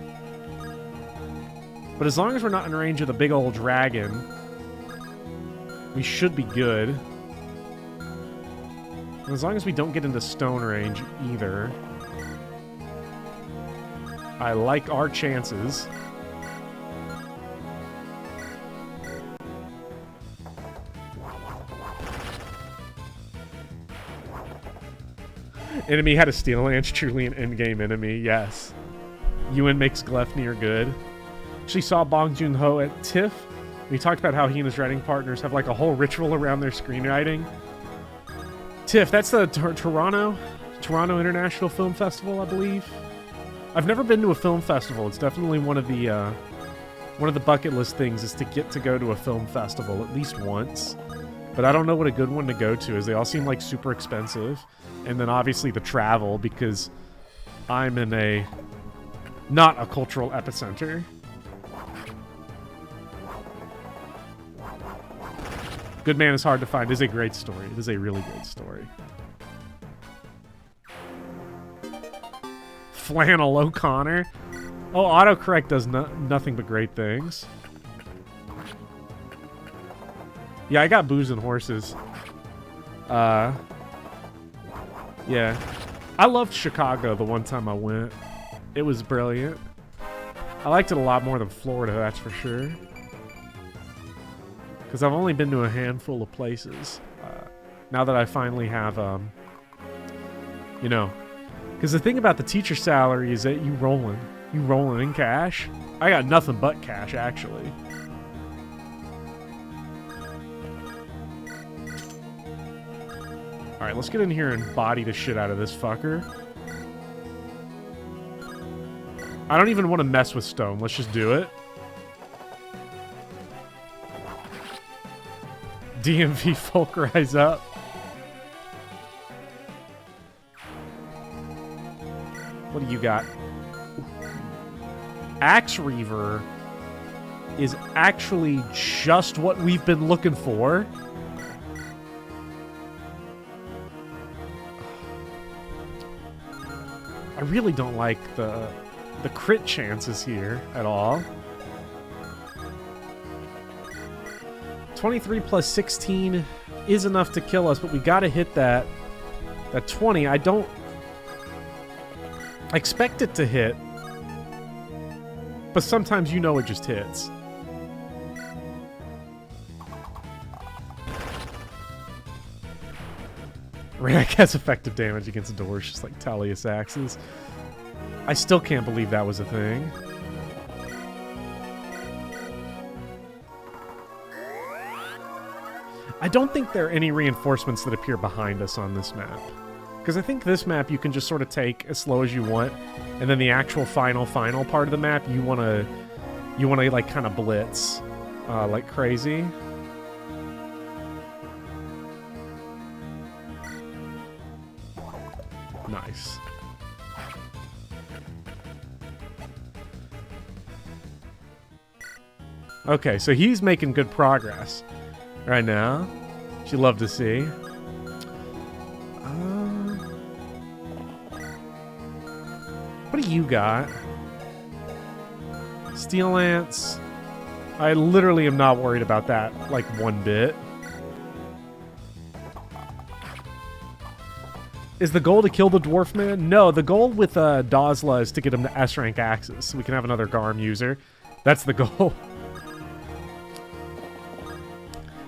But as long as we're not in range of the big old dragon, we should be good. And as long as we don't get into stone range either, I like our chances. Enemy had a Steel Lance, truly an endgame enemy, yes. Ewan makes Gleipnir good. Actually saw Bong Joon-ho at TIFF. We talked about how he and his writing partners have like a whole ritual around their screenwriting. TIFF, that's the Toronto International Film Festival, I believe. I've never been to a film festival. It's definitely one of the bucket list things is to get to go to a film festival at least once. But I don't know what a good one to go to is. They all seem like super expensive. And then obviously the travel, because I'm in not a cultural epicenter. Good Man is hard to find. It is a great story. It is a really great story. Flannel O'Connor. Oh, autocorrect does nothing but great things. Yeah, I got Booze and Horses. Yeah. I loved Chicago the one time I went. It was brilliant. I liked it a lot more than Florida, that's for sure. Because I've only been to a handful of places. Now that I finally have, you know. Because the thing about the teacher salary is that you rolling in cash. I got nothing but cash, actually. Alright, let's get in here and body the shit out of this fucker. I don't even want to mess with stone. Let's just do it. DMV folk rise up. What do you got? Axe Reaver is actually just what we've been looking for. I really don't like the crit chances here at all. 23 plus 16 is enough to kill us, but we gotta hit that 20. I don't expect it to hit, but sometimes you know it just hits. Rack has effective damage against doors, just like Talius axes. I still can't believe that was a thing. I don't think there are any reinforcements that appear behind us on this map. Because I think this map you can just sort of take as slow as you want, and then the actual final part of the map you wanna like kind of blitz like crazy. Nice. Okay, so he's making good progress right now. Which you love to see. What do you got? Steel Lance. I literally am not worried about that, like, one bit. Is the goal to kill the Dwarf Man? No, the goal with Dazla is to get him to S-rank axes, so we can have another Garm user. That's the goal.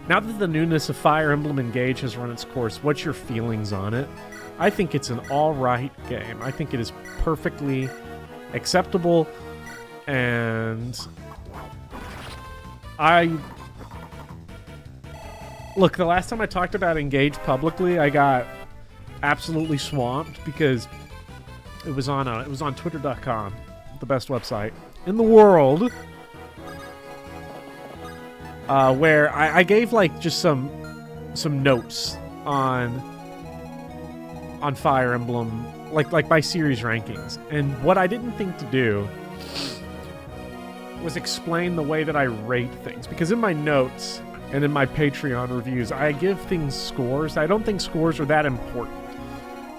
Now that the newness of Fire Emblem Engage has run its course, what's your feelings on it? I think it's an alright game. I think it is perfectly acceptable, and Look, the last time I talked about Engage publicly, I got absolutely swamped because it was on Twitter.com, the best website in the world, where I gave like just some notes on Fire Emblem, like by series rankings, and what I didn't think to do was explain the way that I rate things, because in my notes and in my Patreon reviews, I give things scores. I don't think scores are that important.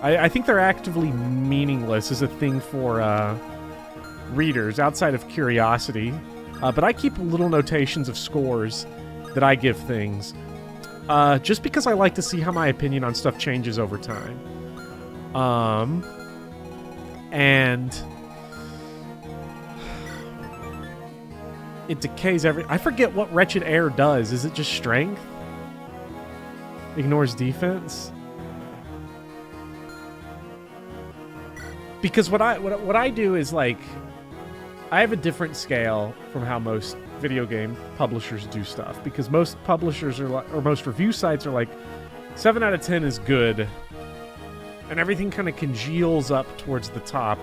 I think they're actively meaningless as a thing for readers outside of curiosity. But I keep little notations of scores that I give things, just because I like to see how my opinion on stuff changes over time. And it decays I forget what Wretched Air does. Is it just strength? Ignores defense? Because what I do is, like, I have a different scale from how most video game publishers do stuff, because most publishers are like, or most review sites are like 7 out of 10 is good, and everything kind of congeals up towards the top.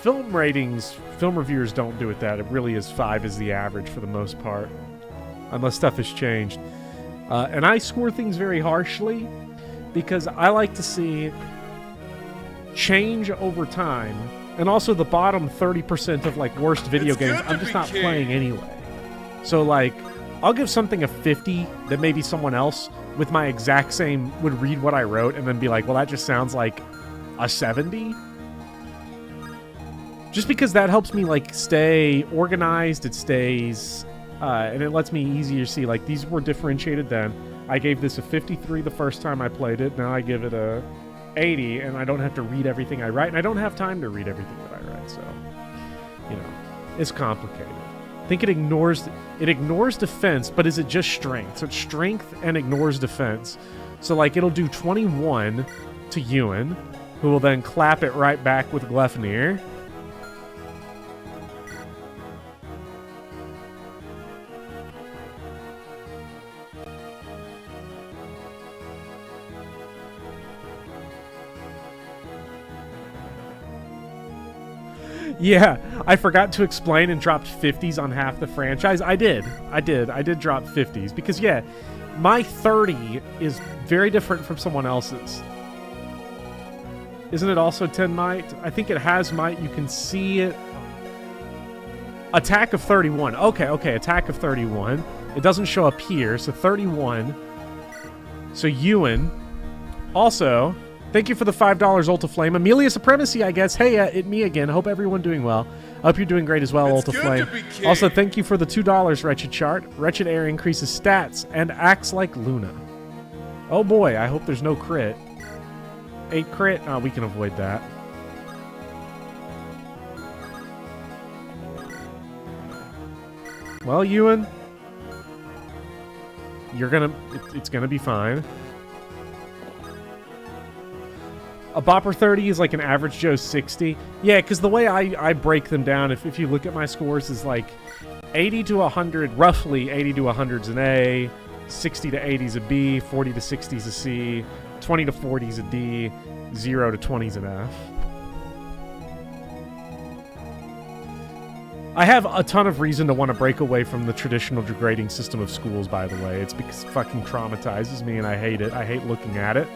Film ratings, film reviewers don't do it that. It really is 5 is the average for the most part, unless stuff has changed. And I score things very harshly because I like to see change over time, and also the bottom 30% of like worst video games I'm just not playing anyway. So like, I'll give something a 50 that maybe someone else with my exact same would read what I wrote and then be like, well, that just sounds like a 70. Just because that helps me like stay organized, it stays, and it lets me easier see like these were differentiated then. I gave this a 53 the first time I played it. Now I give it a 80, and I don't have to read everything I write, and I don't have time to read everything that I write. So, you know, it's complicated. I think it ignores defense, but is it just strength? So it's strength and ignores defense. So like it'll do 21 to Ewan, who will then clap it right back with Gleifnir. Yeah, I forgot to explain and dropped 50s on half the franchise. I did drop 50s because, yeah, my 30 is very different from someone else's. Isn't it also 10 might? I think it has might. You can see it. Attack of 31. Okay, attack of 31. It doesn't show up here, so 31. So Ewan. Also, thank you for the $5 Ultiflame. Amelia Supremacy, I guess. Hey, it me again. Hope everyone doing well. Hope you're doing great as well, Ultiflame. Also, thank you for the $2 Wretched Chart. Wretched Air increases stats and acts like Luna. Oh boy, I hope there's no crit. 8 crit? Oh, we can avoid that. Well, Ewan, it's gonna be fine. A Bopper 30 is like an average Joe 60. Yeah, because the way I break them down, if you look at my scores, is like 80 to 100, roughly 80 to 100 is an A, 60 to 80 is a B, 40 to 60 is a C, 20 to 40 is a D, 0 to 20 is an F. I have a ton of reason to want to break away from the traditional grading system of schools, by the way. It's because it fucking traumatizes me and I hate it. I hate looking at it.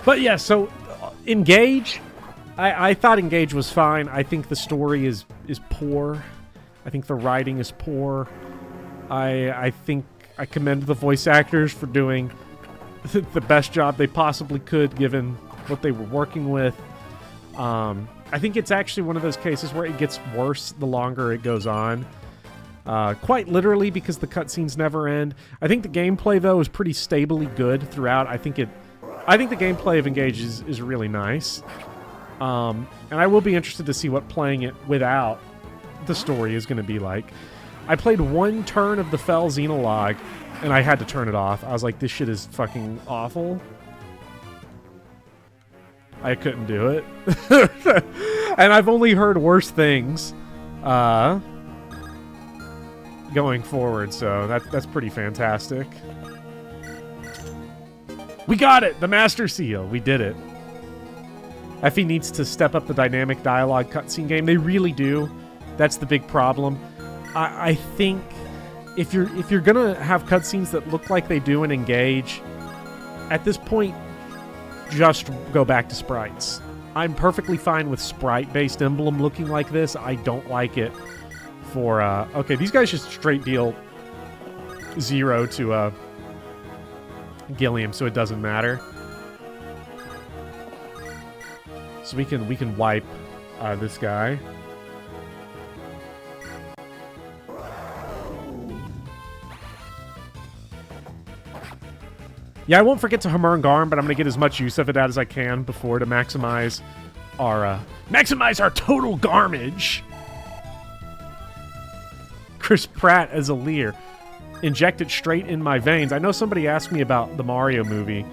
But yeah, so Engage, I thought Engage was fine. I think the story is poor. I think the writing is poor. I think I commend the voice actors for doing the best job they possibly could given what they were working with. I think it's actually one of those cases where it gets worse the longer it goes on. Quite literally, because the cutscenes never end. I think the gameplay, though, is pretty stably good throughout. I think the gameplay of Engage is really nice. And I will be interested to see what playing it without the story is going to be like. I played one turn of the Fell Xenologue, and I had to turn it off. I was like, this shit is fucking awful. I couldn't do it. And I've only heard worse things going forward, so that's pretty fantastic. We got it! The Master Seal. We did it. Effie needs to step up the dynamic dialogue cutscene game. They really do. That's the big problem. I think if you're gonna have cutscenes that look like they do and engage, at this point, just go back to sprites. I'm perfectly fine with sprite-based Emblem looking like this. I don't like it for, okay, these guys just straight deal 0 to, Gilliam, so it doesn't matter. So we can wipe, this guy. Yeah, I won't forget to Hammer and Garm, but I'm going to get as much use of it as I can before to maximize our total garmage. Chris Pratt as a Lear. Inject it straight in my veins. I know somebody asked me about the Mario movie.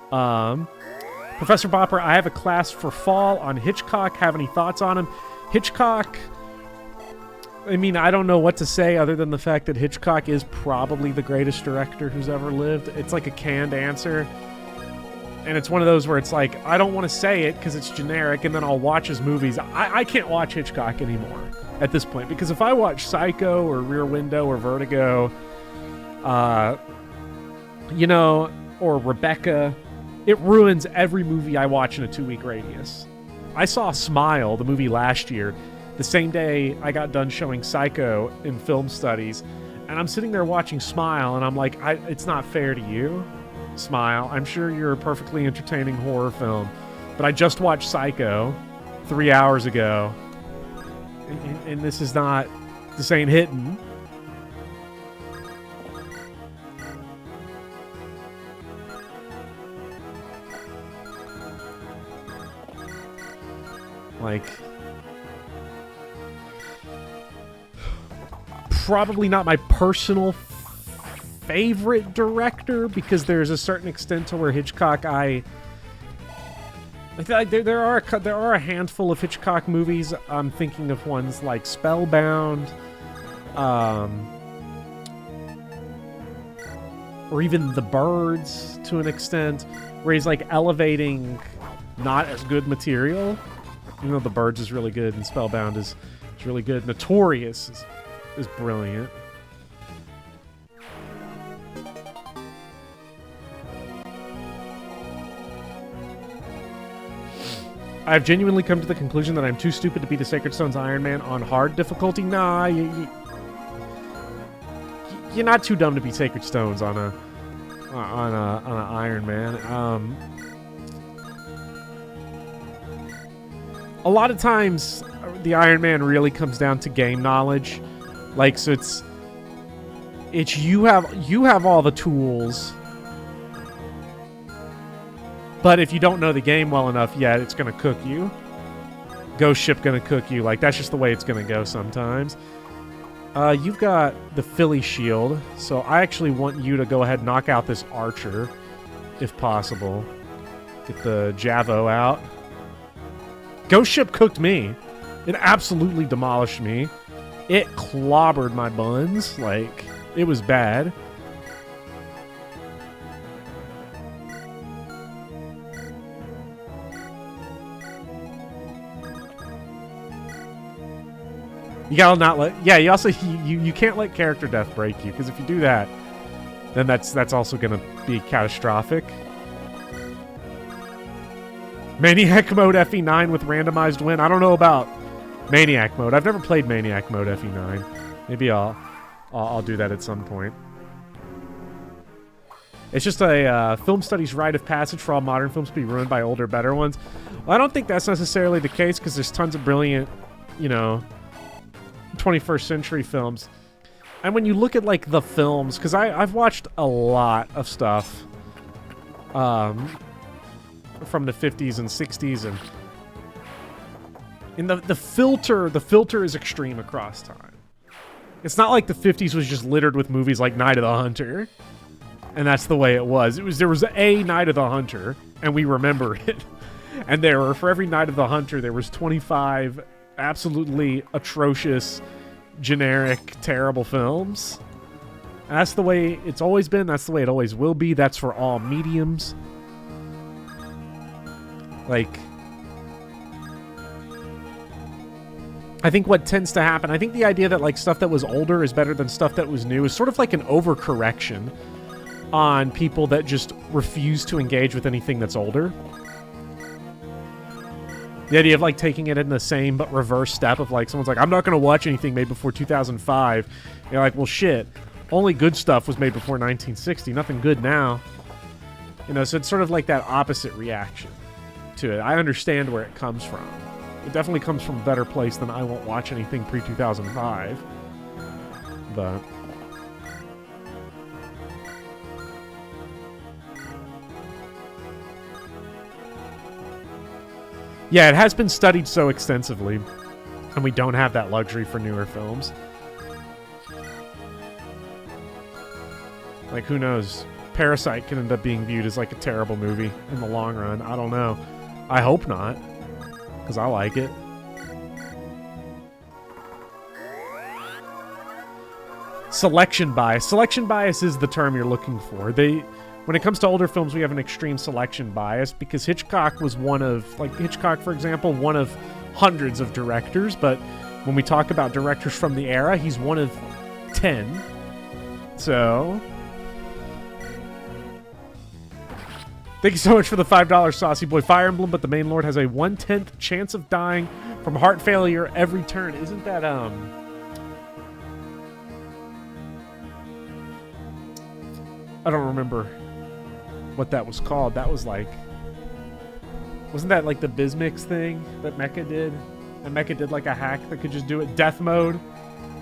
Professor Bopper, I have a class for fall on Hitchcock. Have any thoughts on him? Hitchcock... I mean, I don't know what to say other than the fact that Hitchcock is probably the greatest director who's ever lived. It's like a canned answer. And it's one of those where it's like, I don't want to say it because it's generic, and then I'll watch his movies. I can't watch Hitchcock anymore at this point, because if I watch Psycho or Rear Window or Vertigo, you know, or Rebecca, it ruins every movie I watch in a 2-week radius. I saw Smile, the movie last year, the same day I got done showing Psycho in film studies, and I'm sitting there watching Smile, and I'm like, it's not fair to you, Smile. I'm sure you're a perfectly entertaining horror film, but I just watched Psycho 3 hours ago, and this is not, this ain't hitting. Like... probably not my personal favorite director, because there's a certain extent to where Hitchcock, I feel like there are a handful of Hitchcock movies. I'm thinking of ones like Spellbound, or even The Birds to an extent, where he's like elevating not as good material. You know, The Birds is really good and Spellbound is really good. Notorious is brilliant. I've genuinely come to the conclusion that I'm too stupid to beat a Sacred Stone's Iron Man on hard difficulty. Nah, you're not too dumb to beat Sacred Stones on a Iron Man. A lot of times, the Iron Man really comes down to game knowledge. Like, so it's you have all the tools, but if you don't know the game well enough yet, it's gonna cook you. Ghost Ship gonna cook you. Like, that's just the way it's gonna go sometimes. You've got the Philly Shield, so I actually want you to go ahead and knock out this Archer, if possible. Get the Javo out. Ghost Ship cooked me. It absolutely demolished me. It clobbered my buns. Like, it was bad. You gotta not let... Yeah, you also... You can't let character death break you, because if you do that, then that's also gonna be catastrophic. Maniac mode FE9 with randomized win. I don't know about Maniac mode. I've never played Maniac mode FE9. Maybe I'll do that at some point. It's just a film studies rite of passage for all modern films to be ruined by older, better ones. Well, I don't think that's necessarily the case, because there's tons of brilliant, you know, 21st century films. And when you look at, like, the films, because I've watched a lot of stuff from the 50s and 60s, and in the filter is extreme across time. It's not like the 50s was just littered with movies like Night of the Hunter, and that's the way it was. There was a Night of the Hunter, and we remember it. And there were, for every Night of the Hunter, there was 25 absolutely atrocious, generic, terrible films. And that's the way it's always been. That's the way it always will be. That's for all mediums. Like, I think what tends to happen, I think the idea that like stuff that was older is better than stuff that was new is sort of like an overcorrection on people that just refuse to engage with anything that's older. The idea of like taking it in the same but reverse step of like someone's like, I'm not going to watch anything made before 2005. And you're like, well, shit. Only good stuff was made before 1960. Nothing good now. You know, so it's sort of like that opposite reaction to it. I understand where it comes from. It definitely comes from a better place than I won't watch anything pre-2005. But yeah, it has been studied so extensively, and we don't have that luxury for newer films. Like, who knows? Parasite can end up being viewed as like a terrible movie in the long run. I don't know. I hope not, because I like it. Selection bias. Selection bias is the term you're looking for. When it comes to older films, we have an extreme selection bias because Hitchcock was one of, like Hitchcock, for example, one of hundreds of directors. But when we talk about directors from the era, he's one of 10. So, thank you so much for the $5 Saucy Boy. Fire Emblem, but the main lord has a 1/10 chance of dying from heart failure every turn. Isn't that, I don't remember what that was called. That was like, wasn't that like the Bismix thing that Mecha did? And Mecha did like a hack that could just do it death mode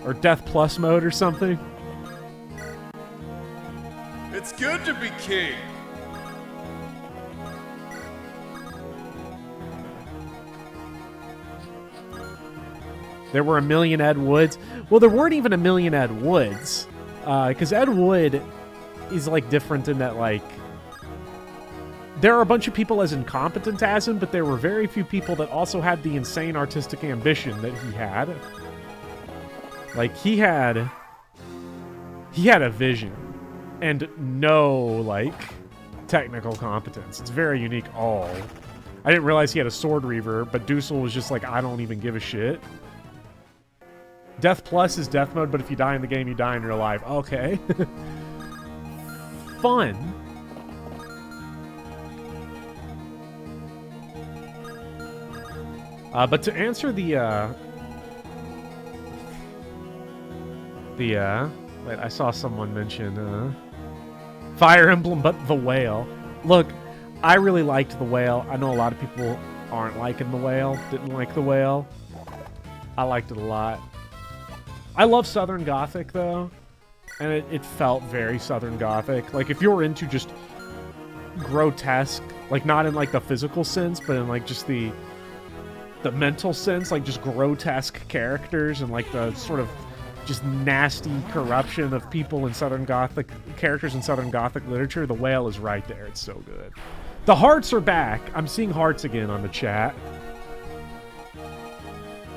or death plus mode or something. It's good to be king. There were a million Ed Woods. Well, there weren't even a million Ed Woods, because Ed Wood is like different in that like there are a bunch of people as incompetent as him, but there were very few people that also had the insane artistic ambition that he had. Like he had a vision and no like technical competence. It's very unique. I didn't realize he had a sword reaver, but Dussel was just like, I don't even give a shit. Death plus is death mode, but if you die in the game, you die in real life. Okay. Fun. But to answer wait, I saw someone mention Fire Emblem, but The Whale. Look, I really liked The Whale. I know a lot of people aren't liking The Whale, didn't like The Whale. I liked it a lot. I love Southern Gothic, though, and it felt very Southern Gothic. Like, if you're into just grotesque, like, not in, like, the physical sense, but in, like, just the mental sense, like, just grotesque characters and, like, the sort of just nasty corruption of people in Southern Gothic, characters in Southern Gothic literature, The Whale is right there. It's so good. The hearts are back. I'm seeing hearts again on the chat.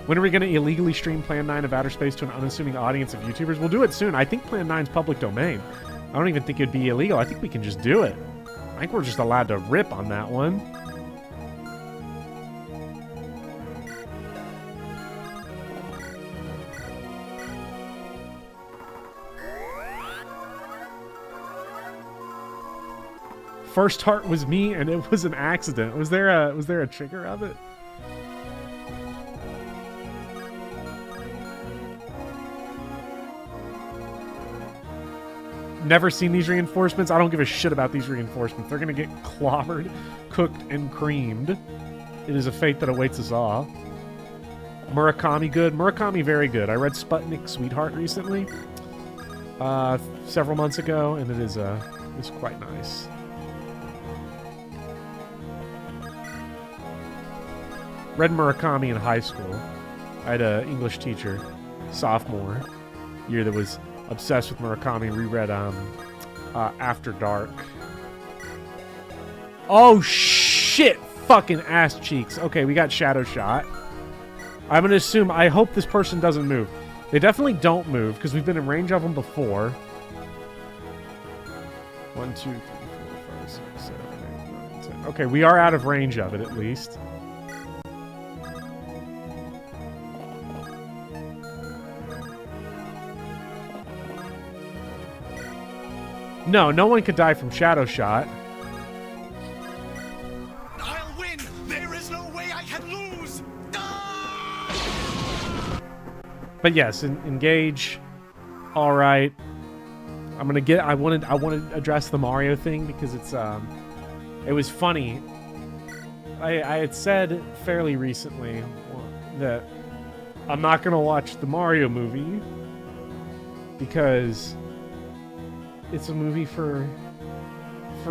When are we going to illegally stream Plan 9 of Outer Space to an unassuming audience of YouTubers? We'll do it soon. I think Plan 9's public domain. I don't even think it'd be illegal. I think we can just do it. I think we're just allowed to rip on that one. First heart was me, and it was an accident. Was there a trigger of it? Never seen these reinforcements. I don't give a shit about these reinforcements. They're gonna get clobbered, cooked, and creamed. It is a fate that awaits us all. Murakami good. Murakami very good. I read Sputnik Sweetheart recently, several months ago, and it's quite nice. Read Murakami in high school. I had an English teacher, sophomore year, that was obsessed with Murakami. Reread After Dark. Oh shit! fucking ass cheeks. Okay, we got Shadow Shot. I'm gonna assume, I hope this person doesn't move. They definitely don't move, because we've been in range of them before. 1, 2, 3, 4, 5, 6, 7, 8, 9, 10. Okay, we are out of range of it, at least. No, no one could die from Shadow Shot. I'll win! There is no way I can lose! But yes, engage. All right. I'm gonna get. I want to address the Mario thing because it was funny. I had said fairly recently that I'm not gonna watch the Mario movie because it's a movie for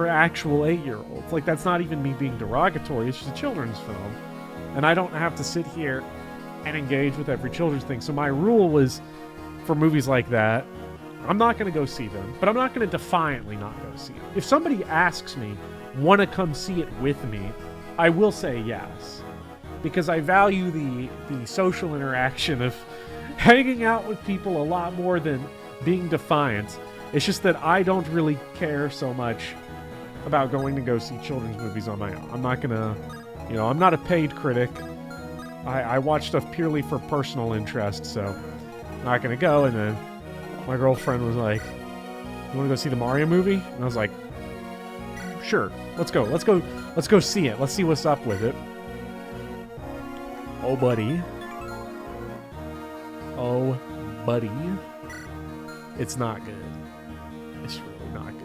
actual 8-year-olds. Like, that's not even me being derogatory. It's just a children's film, and I don't have to sit here and engage with every children's thing. So my rule was, for movies like that, I'm not going to go see them, but I'm not going to defiantly not go see them. If somebody asks me, want to come see it with me, I will say yes, because I value the social interaction of hanging out with people a lot more than being defiant. It's just that I don't really care so much about going to go see children's movies on my own. I'm not gonna, I'm not a paid critic. I watch stuff purely for personal interest, so I'm not gonna go. And then my girlfriend was like, "You want to go see the Mario movie?" And I was like, "Sure, let's go see it. Let's see what's up with it." Oh, buddy. It's not good. It's really not good.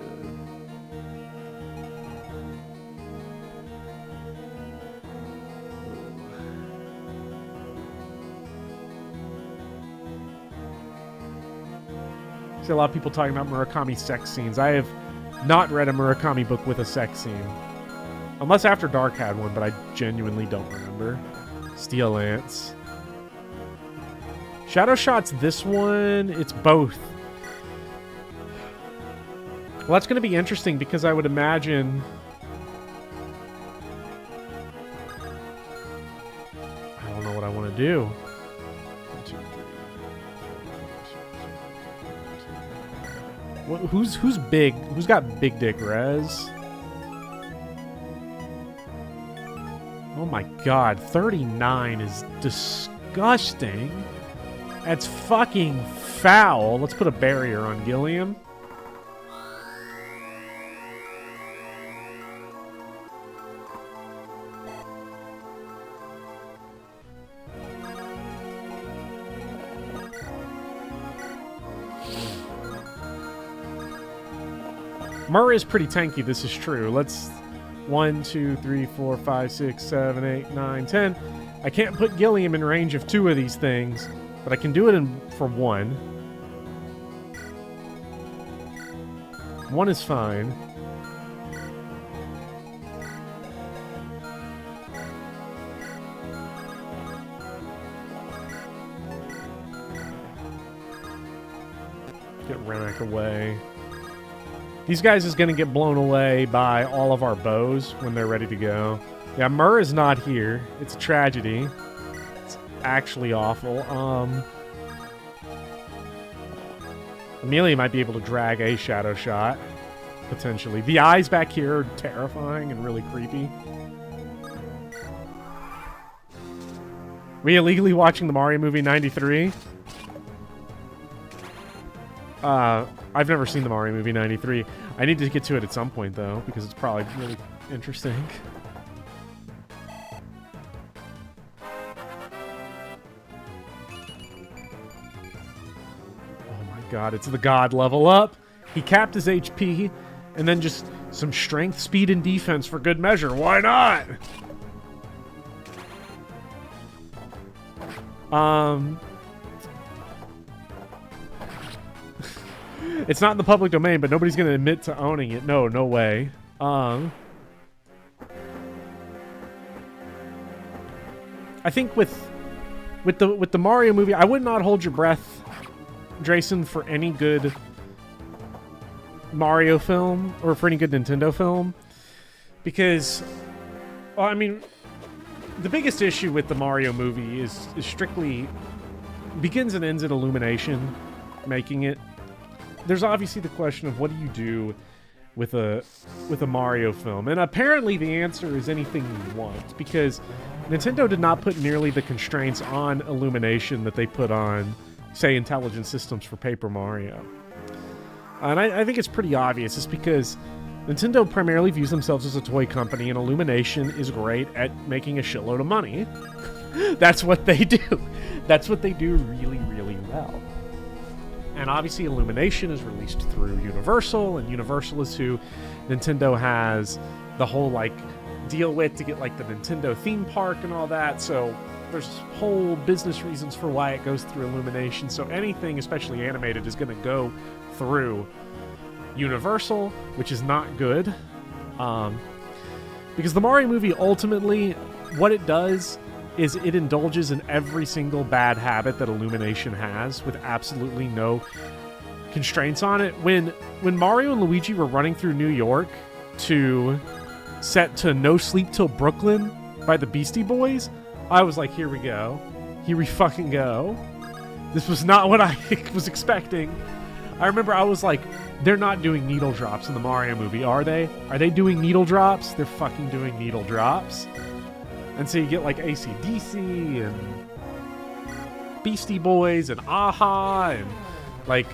See a lot of people talking about Murakami sex scenes. I have not read a Murakami book with a sex scene. Unless After Dark had one, but I genuinely don't remember. Steel Lance. Shadow Shot's this one. It's both. Well, that's going to be interesting because I would imagine... I don't know what I want to do. 1, 2, 3. Who's big? Who's got big dick, Rez? Oh my god, 39 is disgusting. That's fucking foul. Let's put a barrier on Gilliam. Murr is pretty tanky, this is true. Let's... 1, 2, 3, 4, 5, 6, 7, 8, 9, 10. I can't put Gilliam in range of 2 of these things, but I can do it for 1. 1 is fine. Get Renek away. These guys is going to get blown away by all of our bows when they're ready to go. Yeah, Murr is not here. It's a tragedy. It's actually awful. Amelia might be able to drag a Shadow Shot, potentially. The eyes back here are terrifying and really creepy. We illegally watching the Mario movie 93? I've never seen the Mario movie 93. I need to get to it at some point, though, because it's probably really interesting. Oh my god, it's the god level up. He capped his HP, and then just some strength, speed, and defense for good measure. Why not? It's not in the public domain, but nobody's going to admit to owning it. No way. I think with the Mario movie, I would not hold your breath, Drayson, for any good Mario film or for any good Nintendo film, because Well, I mean, the biggest issue with the Mario movie is strictly begins and ends at Illumination making it. There's obviously the question of what do you do with a Mario film, and apparently the answer is anything you want, because Nintendo did not put nearly the constraints on Illumination that they put on, say, Intelligent Systems for Paper Mario. And I think it's pretty obvious. It's because Nintendo primarily views themselves as a toy company, and Illumination is great at making a shitload of money. That's what they do. That's what they do really, really well. And obviously Illumination is released through Universal, and Universal is who Nintendo has the whole, like, deal with to get, like, the Nintendo theme park and all that. So there's whole business reasons for why it goes through Illumination. So anything, especially animated, is going to go through Universal, which is not good. Because the Mario movie, ultimately, what it does is it indulges in every single bad habit that Illumination has with absolutely no constraints on it. When Mario and Luigi were running through New York to set to No Sleep Till Brooklyn by the Beastie Boys, I was like, here we go. Here we fucking go. This was not what I was expecting. I remember I was like, they're not doing needle drops in the Mario movie, are they? Are they doing needle drops? They're fucking doing needle drops. And so you get like AC/DC and Beastie Boys and Aha, and like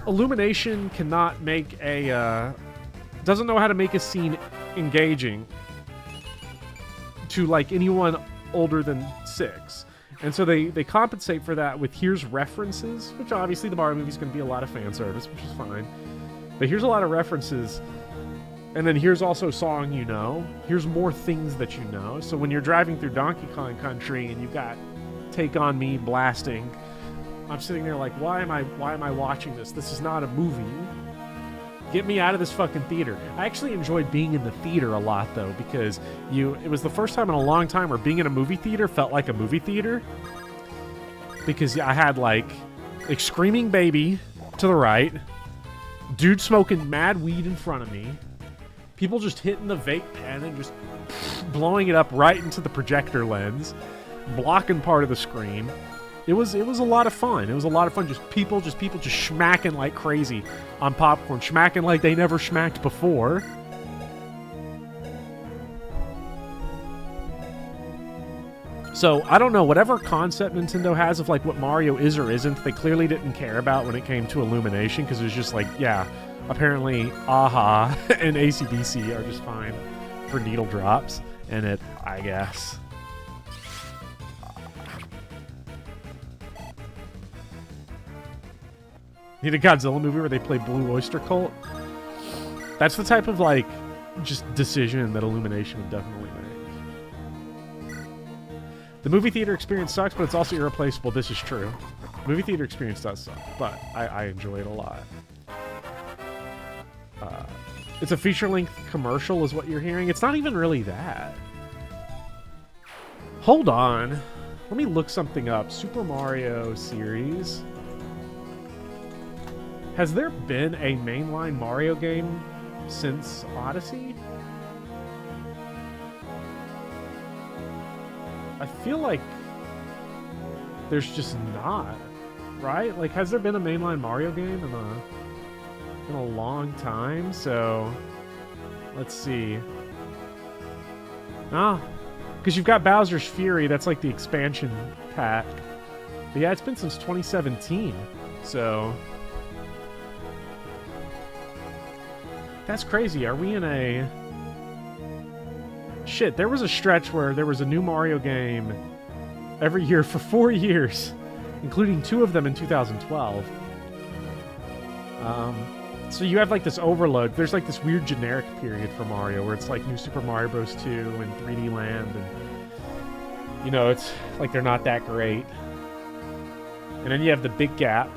Illumination cannot make a doesn't know how to make a scene engaging to like anyone older than 6. And so they compensate for that with here's references, which obviously the Mario movie is going to be a lot of fan service, which is fine. But here's a lot of references. And then here's also song you know. Here's more things that you know. So when you're driving through Donkey Kong Country and you've got Take On Me blasting, I'm sitting there like, why am I watching this? This is not a movie. Get me out of this fucking theater. I actually enjoyed being in the theater a lot, though, because it was the first time in a long time where being in a movie theater felt like a movie theater. Because I had like Screaming Baby to the right, dude smoking mad weed in front of me, people just hitting the vape pen and just blowing it up right into the projector lens, blocking part of the screen. It was a lot of fun. It was a lot of fun. Just people smacking like crazy on popcorn, smacking like they never smacked before. So I don't know, whatever concept Nintendo has of like what Mario is or isn't, they clearly didn't care about when it came to Illumination, because it was just like, yeah, apparently Aha and AC/DC are just fine for needle drops in it, I guess. Need a Godzilla movie where they play Blue Oyster Cult? That's the type of, like, just decision that Illumination would definitely make. The movie theater experience sucks, but it's also irreplaceable. This is true. Movie theater experience does suck, but I enjoy it a lot. It's a feature-length commercial is what you're hearing. It's not even really that. Hold on. Let me look something up. Super Mario series. Has there been a mainline Mario game since Odyssey? I feel like there's just not, right? Like, has there been a mainline Mario game in a long time? So, let's see. Because you've got Bowser's Fury. That's like the expansion pack. But yeah, it's been since 2017. So... that's crazy. Are we in a... shit, there was a stretch where there was a new Mario game every year for 4 years, including 2 of them in 2012. So you have like this overload. There's like this weird generic period for Mario where it's like New Super Mario Bros. 2 and 3D Land, and you know, it's like they're not that great. And then you have the big gap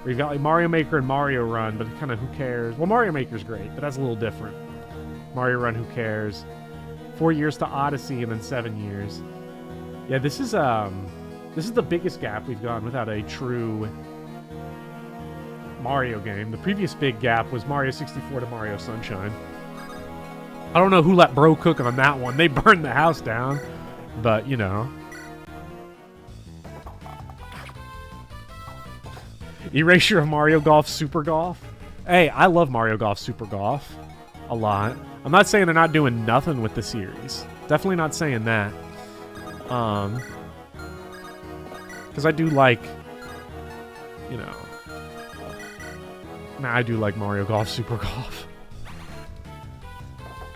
where you've got like Mario Maker and Mario Run, but kind of who cares? Well, Mario Maker's great, but that's a little different. Mario Run, who cares? 4 years to Odyssey, and then 7 years. Yeah, this is the biggest gap we've gone without a true Mario game. The previous big gap was Mario 64 to Mario Sunshine. I don't know who let bro cook on that one. They burned the house down. But, you know. Erasure of Mario Golf Super Golf. Hey, I love Mario Golf Super Golf a lot. I'm not saying they're not doing nothing with the series. Definitely not saying that. Because I do like, you know. Nah, I do like Mario Golf Super Golf.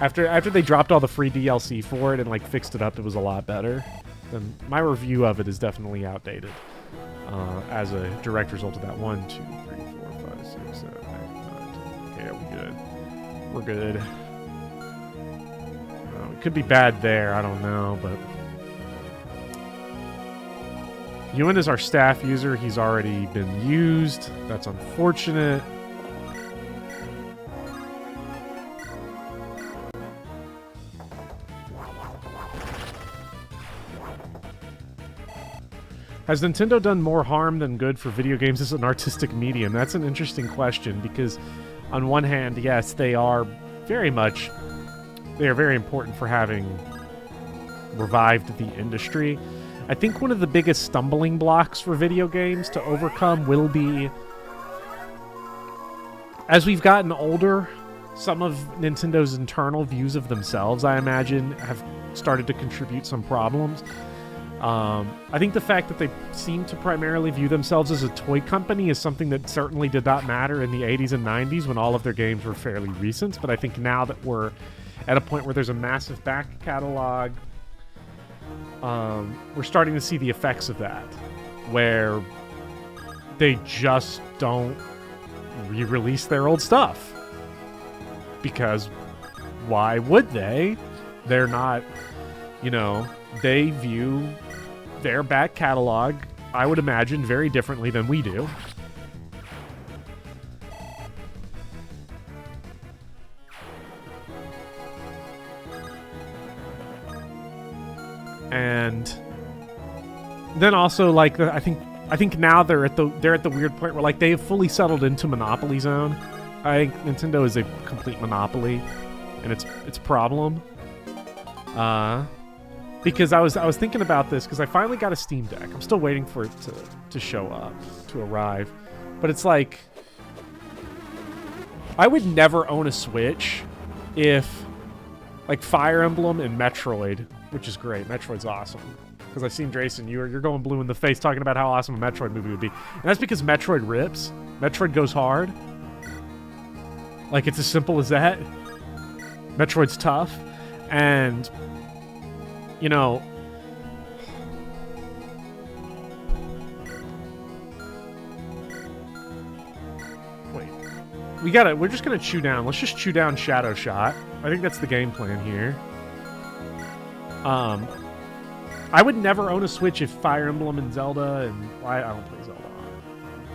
After they dropped all the free DLC for it and like fixed it up, it was a lot better. Then my review of it is definitely outdated. As a direct result of that. 1, 2, 3, 4, 5, 6, 7, 8, 9, 10. Okay, we good. We're good. It could be bad there, I don't know, but Ewan is our staff user. He's already been used. That's unfortunate. Has Nintendo done more harm than good for video games as an artistic medium? That's an interesting question because on one hand, yes, they are very important for having revived the industry. I think one of the biggest stumbling blocks for video games to overcome will be, as we've gotten older, some of Nintendo's internal views of themselves, I imagine, have started to contribute some problems. I think the fact that they seem to primarily view themselves as a toy company is something that certainly did not matter in the 80s and 90s when all of their games were fairly recent. But I think now that we're at a point where there's a massive back catalog, we're starting to see the effects of that, where they just don't re-release their old stuff. Because why would they? They're not, you know, they view their back catalog, I would imagine, very differently than we do. And then also, like, I think now they're at the weird point where, like, they have fully settled into monopoly zone. I think Nintendo is a complete monopoly, and it's a problem. Because I was thinking about this because I finally got a Steam Deck. I'm still waiting for it to show up, to arrive. But it's like, I would never own a Switch if, like, Fire Emblem and Metroid, which is great. Metroid's awesome. Because I've seen Drayson, you're going blue in the face talking about how awesome a Metroid movie would be. And that's because Metroid rips. Metroid goes hard. Like, it's as simple as that. Metroid's tough. And, you know, wait. We're just gonna chew down. Let's just chew down Shadow Shot. I think that's the game plan here. I would never own a Switch if Fire Emblem and Zelda and I don't play Zelda.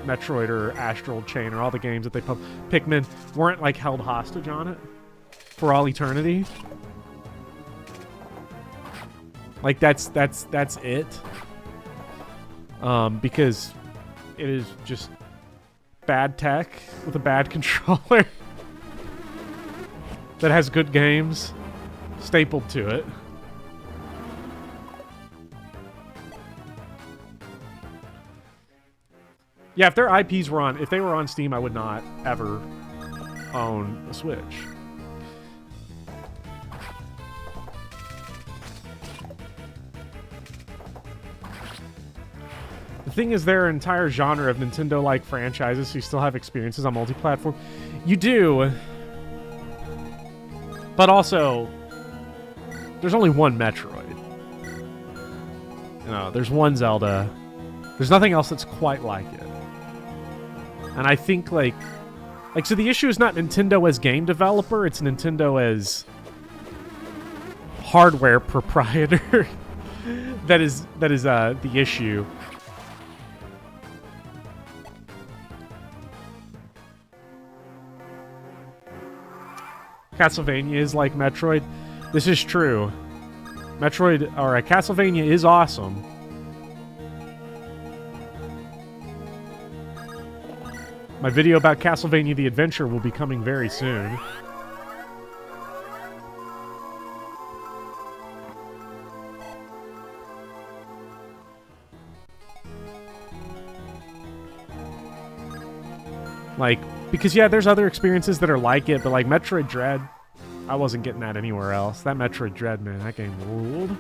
Metroid or Astral Chain or all the games that they Pikmin weren't like held hostage on it for all eternity. Like that's it. Because it is just bad tech with a bad controller that has good games stapled to it. Yeah, if their IPs were if they were on Steam, I would not ever own a Switch. The thing is, there are an entire genre of Nintendo-like franchises who still have experiences on multi-platform. You do. But also, there's only one Metroid. You know, there's one Zelda. There's nothing else that's quite like it. And I think, like, so the issue is not Nintendo as game developer, it's Nintendo as hardware proprietor that is the issue. Castlevania is like Metroid. This is true. Castlevania is awesome. My video about Castlevania the Adventure will be coming very soon. Like, because yeah, there's other experiences that are like it, but like Metroid Dread, I wasn't getting that anywhere else. That Metroid Dread, man, that game ruled.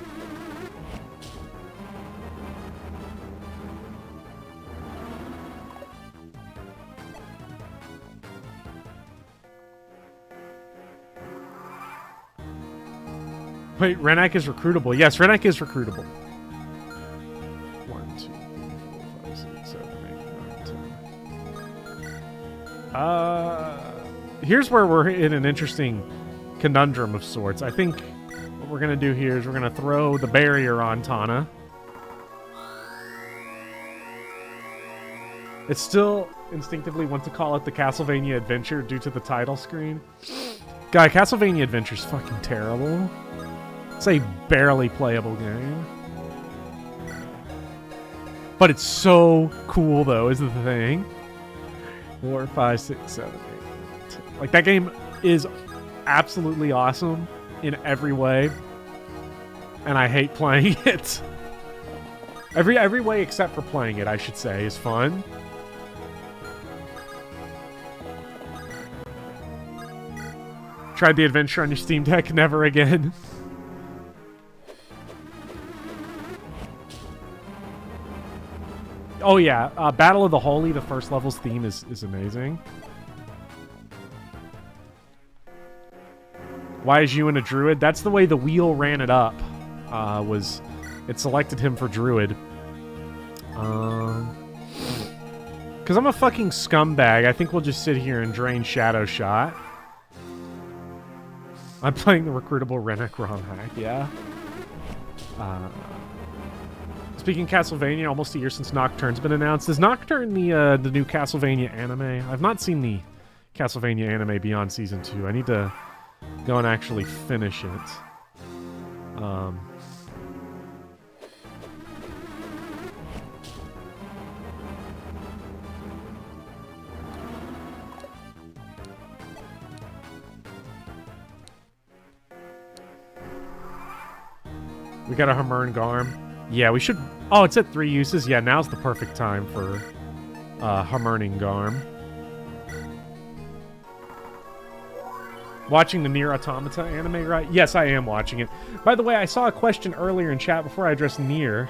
Wait, Renak is recruitable. Yes, Renak is recruitable. 1, 2, 3, 4, 5, 6, 7, 8, 9, 10. Here's where we're in an interesting conundrum of sorts. I think what we're going to do here is we're going to throw the barrier on Tana. It still instinctively want to call it the Castlevania Adventure due to the title screen. Guy, Castlevania Adventure's fucking terrible. It's a barely playable game. But it's so cool, though, is the thing. 4, 5, 6, 7, 8, 10. Like, that game is absolutely awesome in every way. And I hate playing it. Every way except for playing it, I should say, is fun. Tried the adventure on your Steam Deck? Never again. Oh yeah, Battle of the Holy, the first level's theme is amazing. Why is Ewan a druid? That's the way the wheel ran it up. It selected him for druid. Because I'm a fucking scumbag, I think we'll just sit here and drain Shadow Shot. I'm playing the recruitable Renek ROM hack, yeah. Speaking of Castlevania, almost a year since Nocturne's been announced. Is Nocturne the new Castlevania anime? I've not seen the Castlevania anime beyond Season 2. I need to go and actually finish it. We got a Hamern Garm. Yeah, we should... Oh, it's at 3 uses? Yeah, now's the perfect time for Hammerning Garm. Watching the Nier Automata anime, right? Yes, I am watching it. By the way, I saw a question earlier in chat before I addressed Nier.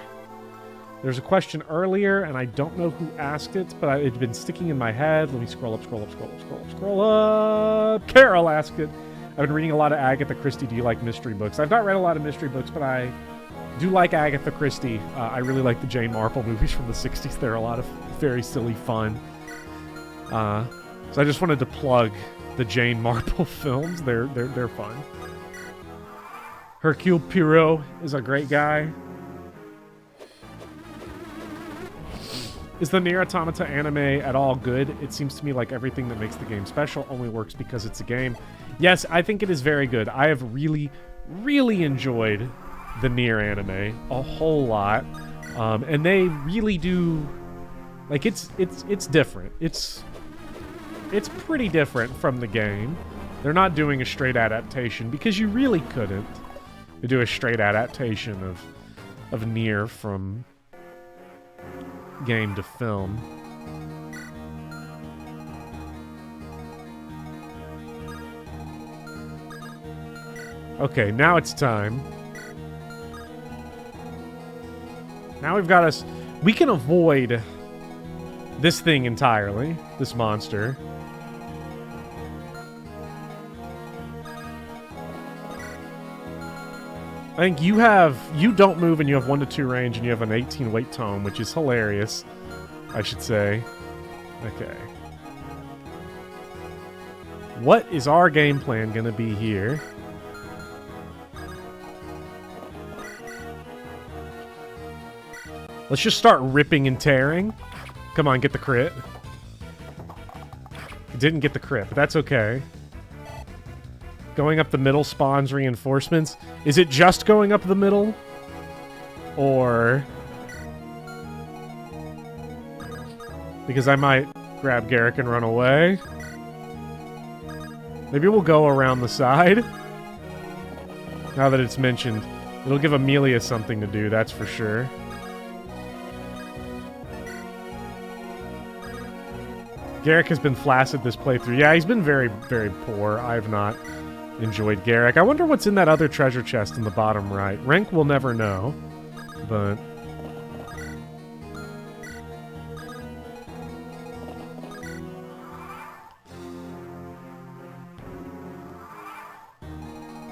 There's a question earlier, and I don't know who asked it, but it had been sticking in my head. Let me scroll up, scroll up, scroll up, scroll up, scroll up. Carol asked it. I've been reading a lot of Agatha Christie. Do you like mystery books? I've not read a lot of mystery books, but I do like Agatha Christie. I really like the Jane Marple movies from the 60s. They're a lot of very silly fun. So I just wanted to plug the Jane Marple films. They're fun. Hercule Poirot is a great guy. Is the Nier Automata anime at all good? It seems to me like everything that makes the game special only works because it's a game. Yes, I think it is very good. I have really, really enjoyed the Nier anime a whole lot. And they really do... Like, it's different. It's pretty different from the game. They're not doing a straight adaptation because you really couldn't do a straight adaptation of Nier from game to film. Okay, now it's time. Now we've got us... We can avoid this thing entirely. This monster. I think you don't move and you have 1 to 2 range and you have an 18 weight tome, which is hilarious, I should say. Okay. What is our game plan going to be here? Let's just start ripping and tearing. Come on, get the crit. It didn't get the crit, but that's okay. Going up the middle spawns reinforcements. Is it just going up the middle? Or... Because I might grab Garrick and run away. Maybe we'll go around the side. Now that it's mentioned. It'll give Amelia something to do, that's for sure. Garrick has been flaccid this playthrough. Yeah, he's been very, very poor. I have not enjoyed Garrick. I wonder what's in that other treasure chest in the bottom right. Rank will never know, but...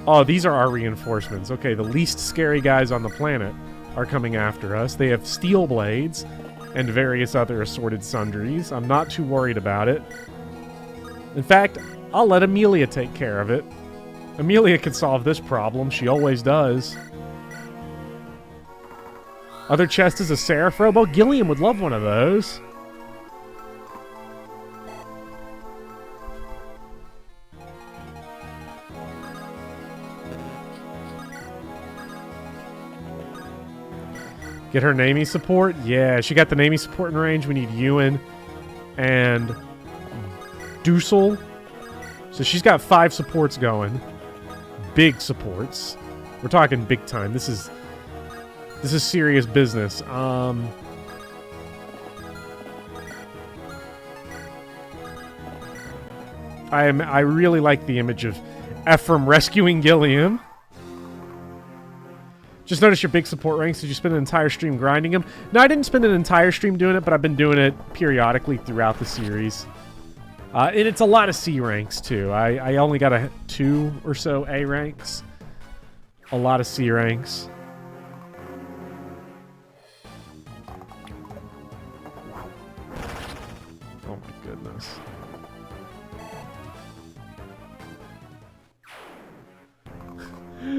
Oh, these are our reinforcements. Okay, the least scary guys on the planet are coming after us. They have steel blades and various other assorted sundries. I'm not too worried about it. In fact, I'll let Amelia take care of it. Amelia can solve this problem. She always does. Other chest is a Seraph-robe. Oh, Gilliam would love one of those. Get her Nami support? Yeah, she got the Nami support in range. We need Ewan and Dusel. So she's got 5 supports going. Big supports. We're talking big time. This is serious business. I really like the image of Ephraim rescuing Gilliam. Just notice your big support ranks. Did you spend an entire stream grinding them? No, I didn't spend an entire stream doing it, but I've been doing it periodically throughout the series. And it's a lot of C ranks, too. I only got 2 or so A ranks. A lot of C ranks. Oh my goodness.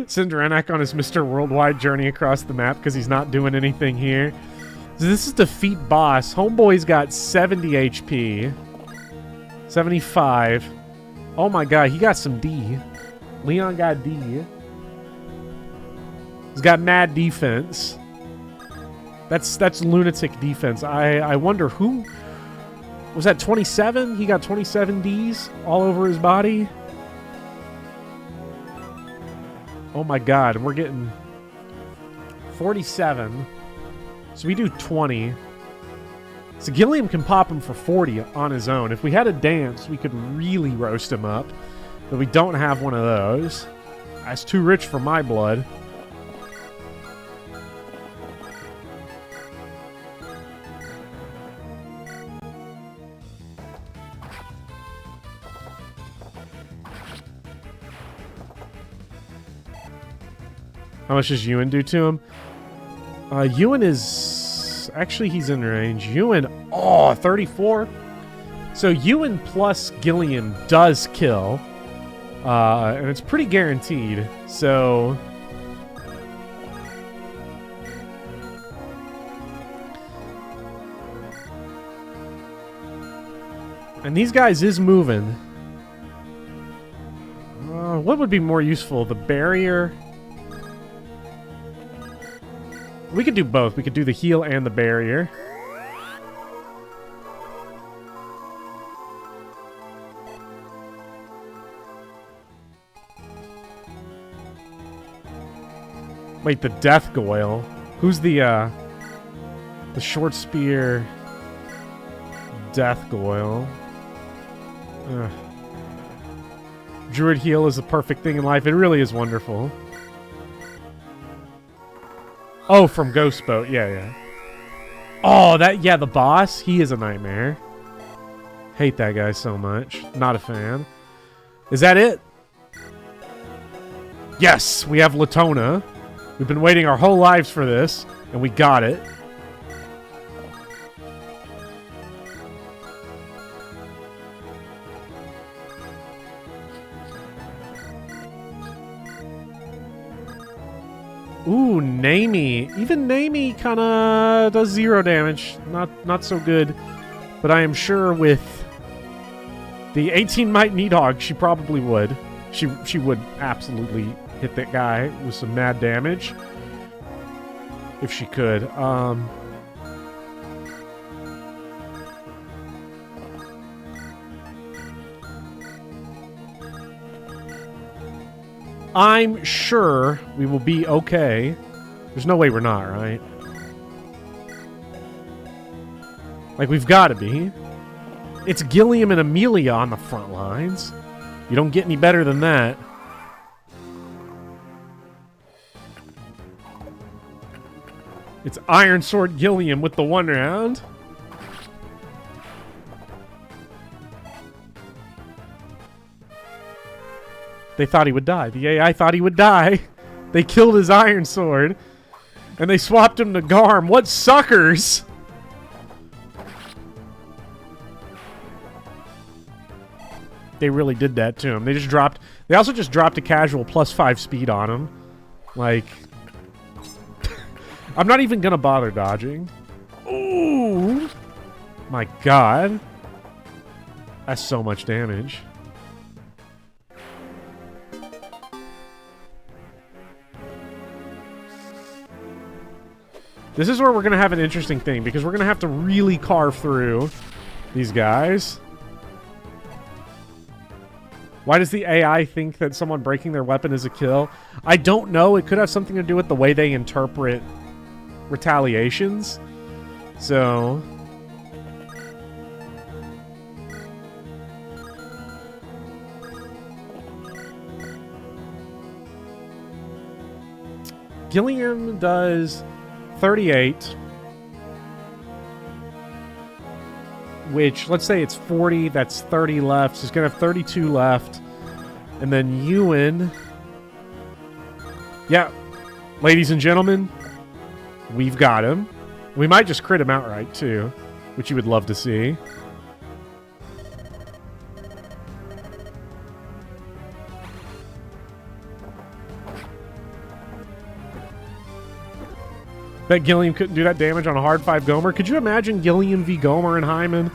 Send Renak on his Mr. Worldwide journey across the map because he's not doing anything here. So this is defeat boss. Homeboy's got 70 HP. 75. Oh my god, he got some D. Leon got D. He's got mad defense. That's lunatic defense. I wonder who... Was that 27? He got 27 Ds all over his body. Oh my god, we're getting 47. So we do 20. So Gilliam can pop him for 40 on his own. If we had a dance, we could really roast him up. But we don't have one of those. That's too rich for my blood. How much does Ewan do to him? Ewan is... Actually, he's in range. Ewan... Oh, 34? So Ewan plus Gilliam does kill. And it's pretty guaranteed. So... And these guys is moving. What would be more useful? The barrier... We could do both. We could do the heal and the barrier. Wait, the Death Goyle. Who's the short spear Death Goyle? Druid heal is the perfect thing in life. It really is wonderful. Oh, from Ghost Boat. Yeah, yeah. Oh, yeah, the boss. He is a nightmare. Hate that guy so much. Not a fan. Is that it? Yes, we have Latona. We've been waiting our whole lives for this, and we got it. Ooh, Nami. Even Nami kind of does 0 damage. Not so good. But I am sure with the 18 Might Needhog, she probably would. She would absolutely hit that guy with some mad damage. If she could. I'm sure we will be okay. There's no way we're not, right? Like, we've got to be. It's Gilliam and Amelia on the front lines. You don't get any better than that. It's Iron Sword Gilliam with the 1 round. They thought he would die. The AI thought he would die. They killed his Iron Sword. And they swapped him to Garm. What suckers! They really did that to him. They just dropped... They also just dropped a casual +5 speed on him. Like... I'm not even gonna bother dodging. Ooh! My god. That's so much damage. This is where we're gonna have an interesting thing, because we're gonna have to really carve through these guys. Why does the AI think that someone breaking their weapon is a kill? I don't know. It could have something to do with the way they interpret retaliations. So... Gilliam does 38. Which, let's say it's 40, that's 30 left. So he's going to have 32 left. And then Ewan... Yeah, ladies and gentlemen, we've got him. We might just crit him outright, too. Which you would love to see. Bet Gilliam couldn't do that damage on a hard 5 Gomer. Could you imagine Gilliam v Gomer and Hyman?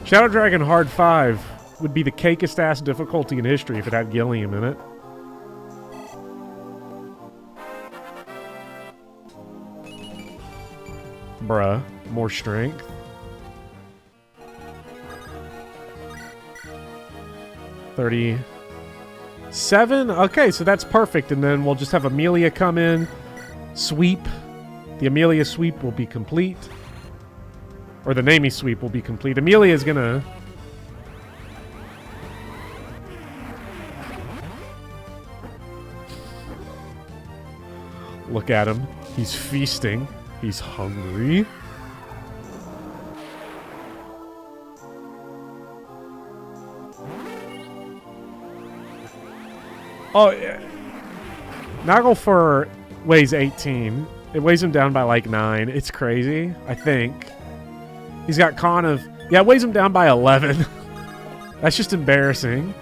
Shadow Dragon hard 5 would be the cakest ass difficulty in history if it had Gilliam in it. Bruh. More strength. $37. Okay, so that's perfect. And then we'll just have Amelia come in. Sweep. The Amelia sweep will be complete. Or the Namie sweep will be complete. Amelia is gonna... Look at him. He's feasting. He's hungry. Oh, yeah. Naglfar weighs 18. It weighs him down by like 9. It's crazy, I think. He's got con of... Yeah, it weighs him down by 11. That's just embarrassing.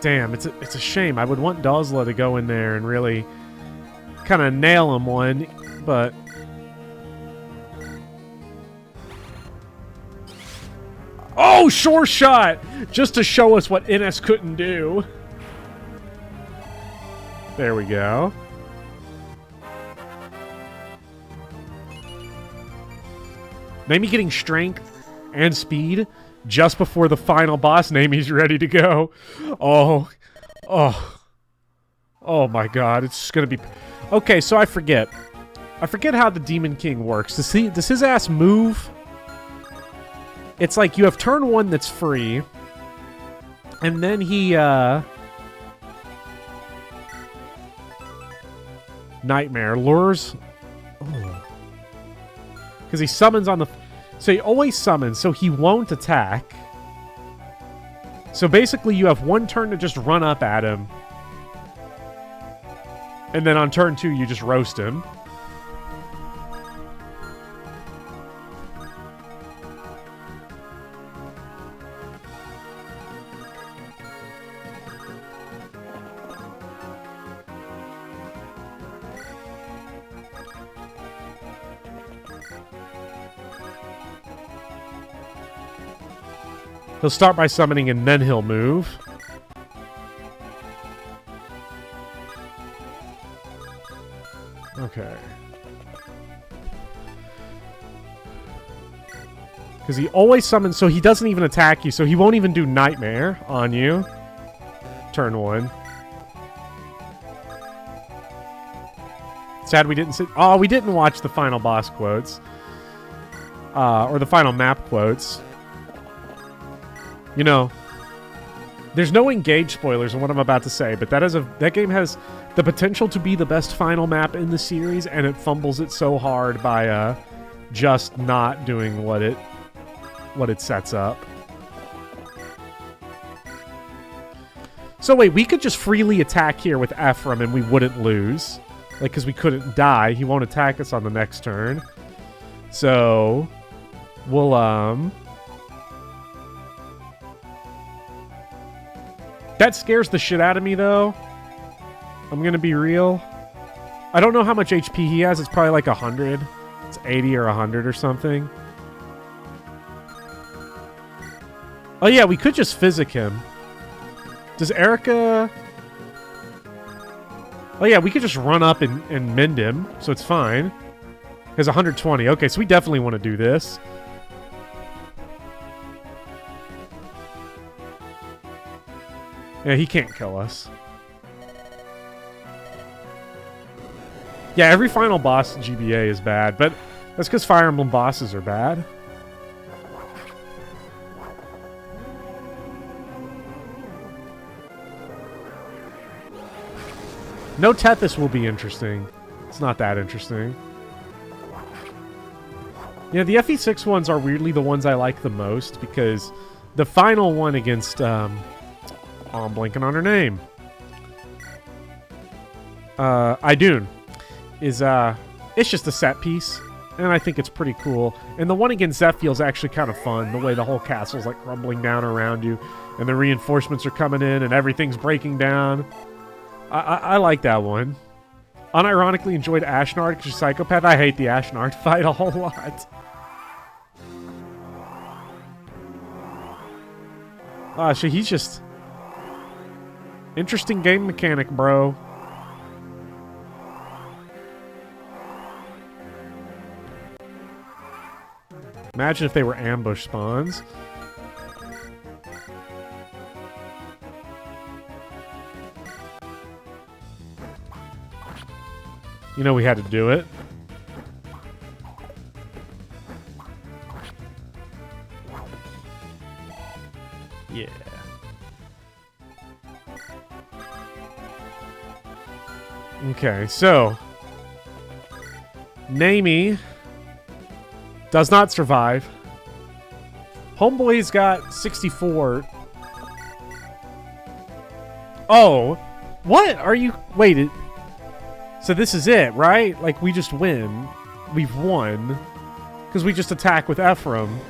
Damn, it's a shame. I would want Dozla to go in there and really kind of nail him one, but... Oh, sure shot! Just to show us what NS couldn't do. There we go. Namie getting strength and speed just before the final boss. Namie's ready to go. Oh. Oh. Oh my god. It's just gonna be... Okay, so I forget. I forget how the Demon King works. Does his ass move... It's like you have turn 1 that's free, and then he, Nightmare. Lures... Because he summons on the... So he always summons, so he won't attack. So basically you have 1 turn to just run up at him. And then on turn 2 you just roast him. He'll start by summoning and then he'll move. Okay. Because he always summons, so he doesn't even attack you, so he won't even do Nightmare on you. Turn 1. Sad we didn't sit. Oh, we didn't watch the final boss quotes. Or the final map quotes. You know, there's no engage spoilers in what I'm about to say, but that game has the potential to be the best final map in the series, and it fumbles it so hard by just not doing what it sets up. So wait, we could just freely attack here with Ephraim and we wouldn't lose. Like, because we couldn't die. He won't attack us on the next turn. So, we'll, that scares the shit out of me, though. I'm gonna be real. I don't know how much HP he has. It's probably like 100. It's 80 or 100 or something. Oh, yeah, we could just physic him. Does Erica... Oh, yeah, we could just run up and mend him, so it's fine. He has 120. Okay, so we definitely want to do this. Yeah, he can't kill us. Yeah, every final boss in GBA is bad, but that's because Fire Emblem bosses are bad. No Tethys will be interesting. It's not that interesting. Yeah, the FE6 ones are weirdly the ones I like the most because the final one against... oh, I'm blanking on her name. Idun is... it's just a set piece, and I think it's pretty cool. And the one against Zephyr is actually kind of fun, the way the whole castle's like crumbling down around you, and the reinforcements are coming in, and everything's breaking down. I like that one. Unironically enjoyed Ashnard because she's Psychopath. I hate the Ashnard fight a whole lot. So he's just... Interesting game mechanic, bro. Imagine if they were ambush spawns. You know we had to do it. Yeah. Okay, so Namie does not survive. Homeboy's got 64. Oh, what are you... Wait, so this is it, right? Like, we just win. We've won. Because we just attack with Ephraim.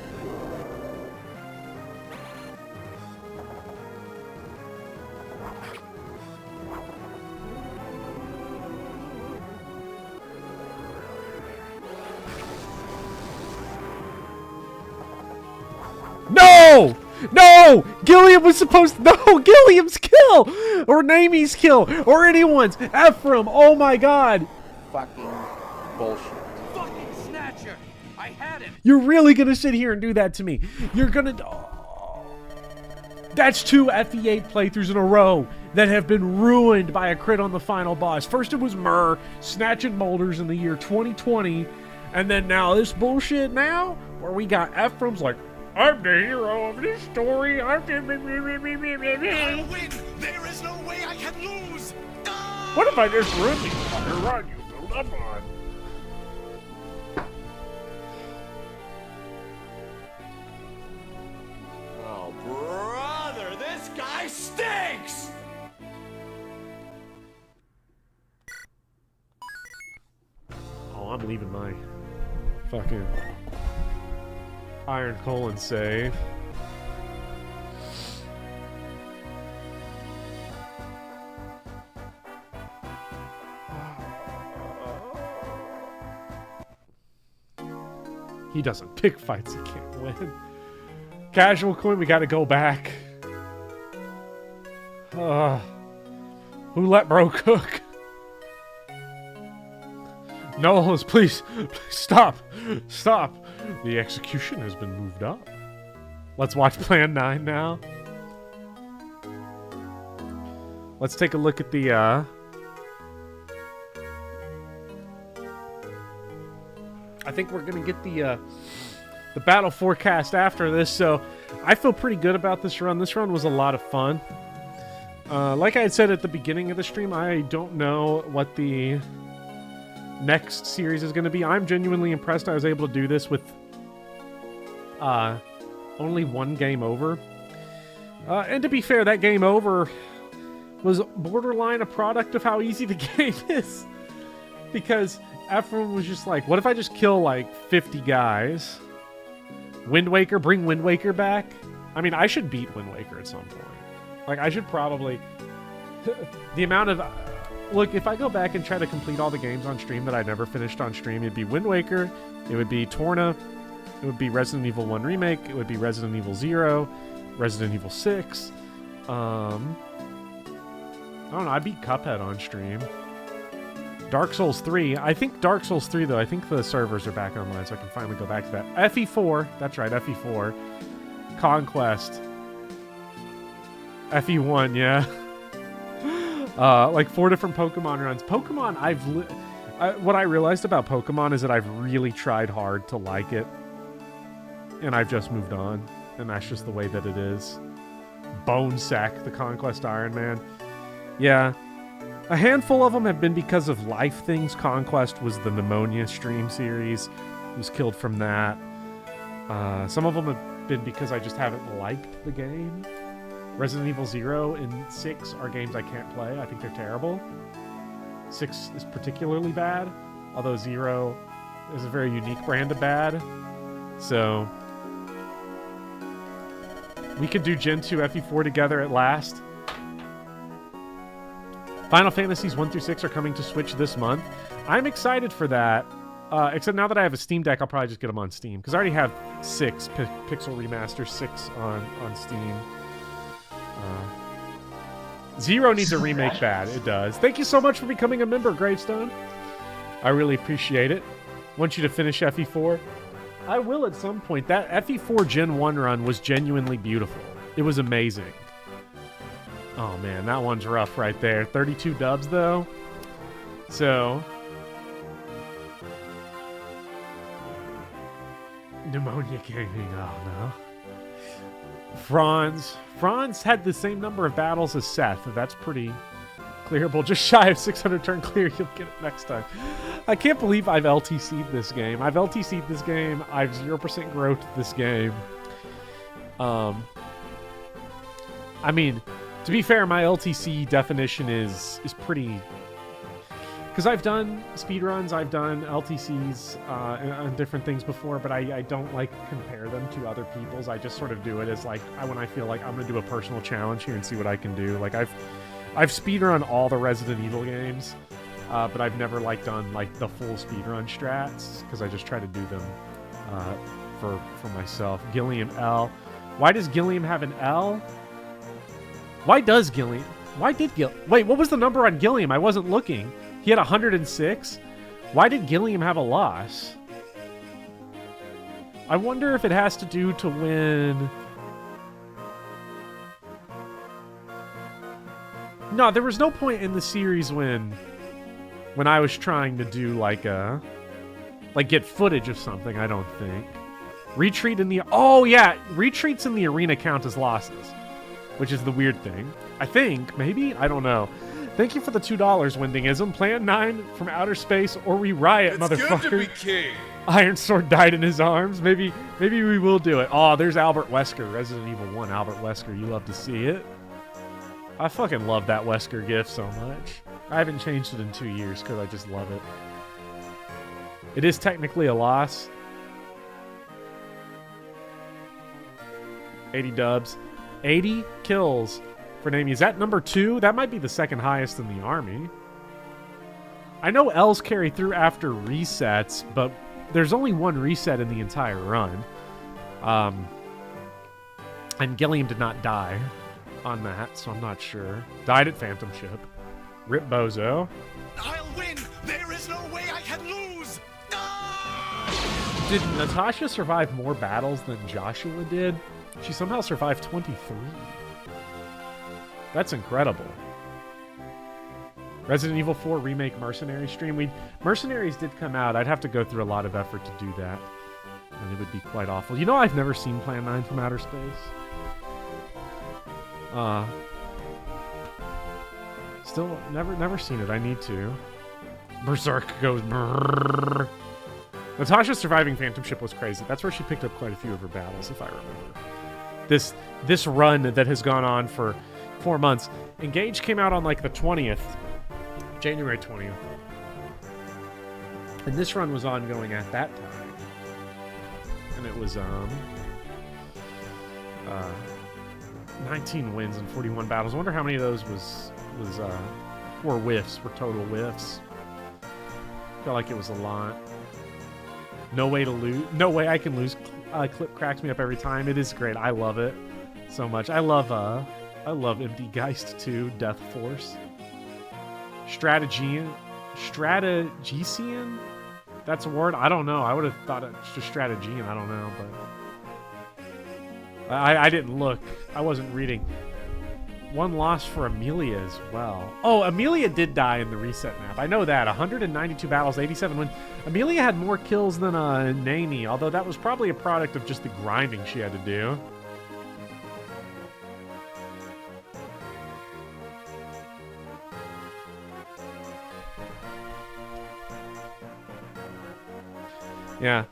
No! No! Gilliam was supposed to... No! Gilliam's kill! Or Namie's kill! Or anyone's! Ephraim! Oh my god! Fucking bullshit. Fucking snatcher! I had him! You're really gonna sit here and do that to me? You're gonna... Oh. That's 2 FE8 playthroughs in a row that have been ruined by a crit on the final boss. First it was Myrrh snatching boulders in the year 2020, and then now this bullshit now, where we got Ephraim's like, I'm the hero of this story. I'll win! There is no way I can lose! Ah! What if I just ruined the fucker run you build up on? Oh, brother, this guy stinks! Oh, I'm leaving my fucking Iron Colon save. He doesn't pick fights he can't win. Casual coin, we gotta go back. Who let bro cook? No, please stop. Stop. The execution has been moved up. Let's watch Plan 9 now. Let's take a look at the I think we're gonna get the battle forecast after this, so I feel pretty good about this run. This run was a lot of fun. Like I had said at the beginning of the stream, I don't know what the next series is going to be. I'm genuinely impressed I was able to do this with only one game over. And to be fair, that game over was borderline a product of how easy the game is. Because everyone was just like, what if I just kill like 50 guys? Wind Waker, bring Wind Waker back? I mean, I should beat Wind Waker at some point. Like, I should probably... the amount of... Look, if I go back and try to complete all the games on stream that I never finished on stream, it'd be Wind Waker, it would be Torna, it would be Resident Evil 1 Remake, it would be Resident Evil 0, Resident Evil 6. I don't know, I beat Cuphead on stream. Dark Souls 3. I think Dark Souls 3, though, I think the servers are back online, so I can finally go back to that. FE4. That's right, FE4. Conquest. FE1, yeah. Like 4 different Pokemon runs. Pokemon, what I realized about Pokemon is that I've really tried hard to like it. And I've just moved on. And that's just the way that it is. Bone Sack, the Conquest Iron Man. Yeah. A handful of them have been because of life things. Conquest was the pneumonia stream series. Was killed from that. Some of them have been because I just haven't liked the game. Resident Evil 0 and 6 are games I can't play. I think they're terrible. 6 is particularly bad, although 0 is a very unique brand of bad. So we could do Gen 2 FE4 together at last. Final Fantasies 1 through 6 are coming to Switch this month. I'm excited for that. Except now that I have a Steam Deck, I'll probably just get them on Steam. Because I already have 6, Pixel Remaster 6 on Steam. 0 needs a remake bad. It does. Thank you so much for becoming a member, Gravestone. I really appreciate it. Want you to finish FE4. I will at some point. That FE4 Gen 1 run was genuinely beautiful. It was amazing. Oh man, that one's rough right there. 32 dubs though. So... Pneumonia Gaming, oh no. Franz had the same number of battles as Seth. That's pretty clearable. Just shy of 600 turn clear. You'll get it next time. I can't believe I've LTC'd this game. I've 0% growth this game. I mean, to be fair, my LTC definition is pretty... Because I've done speedruns, I've done LTCs on different things before, but I don't like compare them to other people's. I just sort of do it as like when I feel like I'm going to do a personal challenge here and see what I can do. Like I've speedrun all the Resident Evil games, but I've never like done like the full speedrun strats because I just try to do them for myself. Gilliam L. Why does Gilliam have an L? Why does Gilliam? Why did Gilliam? Wait, what was the number on Gilliam? I wasn't looking. He had 106? Why did Gilliam have a loss? I wonder if it has to do to when... No, there was no point in the series when I was trying to do like get footage of something, I don't think. Retreat in the... Oh, yeah! Retreats in the arena count as losses. Which is the weird thing. I think, maybe? I don't know. Thank you for the $2, Windingism. Plan 9 from outer space, or we riot, It's motherfucker. good to be king. Iron Sword died in his arms. Maybe we will do it. Oh, there's Albert Wesker. Resident Evil 1, Albert Wesker. You love to see it. I fucking love that Wesker gif so much. I haven't changed it in 2 years because I just love it. It is technically a loss. 80 dubs. 80 kills. For Nami, is that number 2? That might be the second highest in the army. I know L's carry through after resets, but there's only one reset in the entire run. And Gilliam did not die on that, so I'm not sure. Died at Phantom Ship. Rip Bozo. I'll win! There is no way I can lose! Did Natasha survive more battles than Joshua did? She somehow survived 23. That's incredible. Resident Evil 4 Remake Mercenary stream. Mercenaries did come out. I'd have to go through a lot of effort to do that. And it would be quite awful. You know, I've never seen Plan 9 from Outer Space. Still, never seen it. I need to. Berserk goes brrrr. Natasha's surviving Phantom Ship was crazy. That's where she picked up quite a few of her battles, if I remember. This run that has gone on for 4 months. Engage came out on like the 20th. January 20th. And this run was ongoing at that time. And it was 19 wins and 41 battles. I wonder how many of those were whiffs, were total whiffs. Felt like it was a lot. No way to lose. No way I can lose. Clip cracks me up every time. It is great. I love it so much. I love MD Geist 2, Death Force. Strategician? That's a word? I don't know. I would have thought it's just Strategian. I don't know, but I didn't look. I wasn't reading. One loss for Amelia as well. Oh, Amelia did die in the reset map. I know that. 192 battles, 87 wins. Amelia had more kills than Nani, although that was probably a product of just the grinding she had to do. Yeah.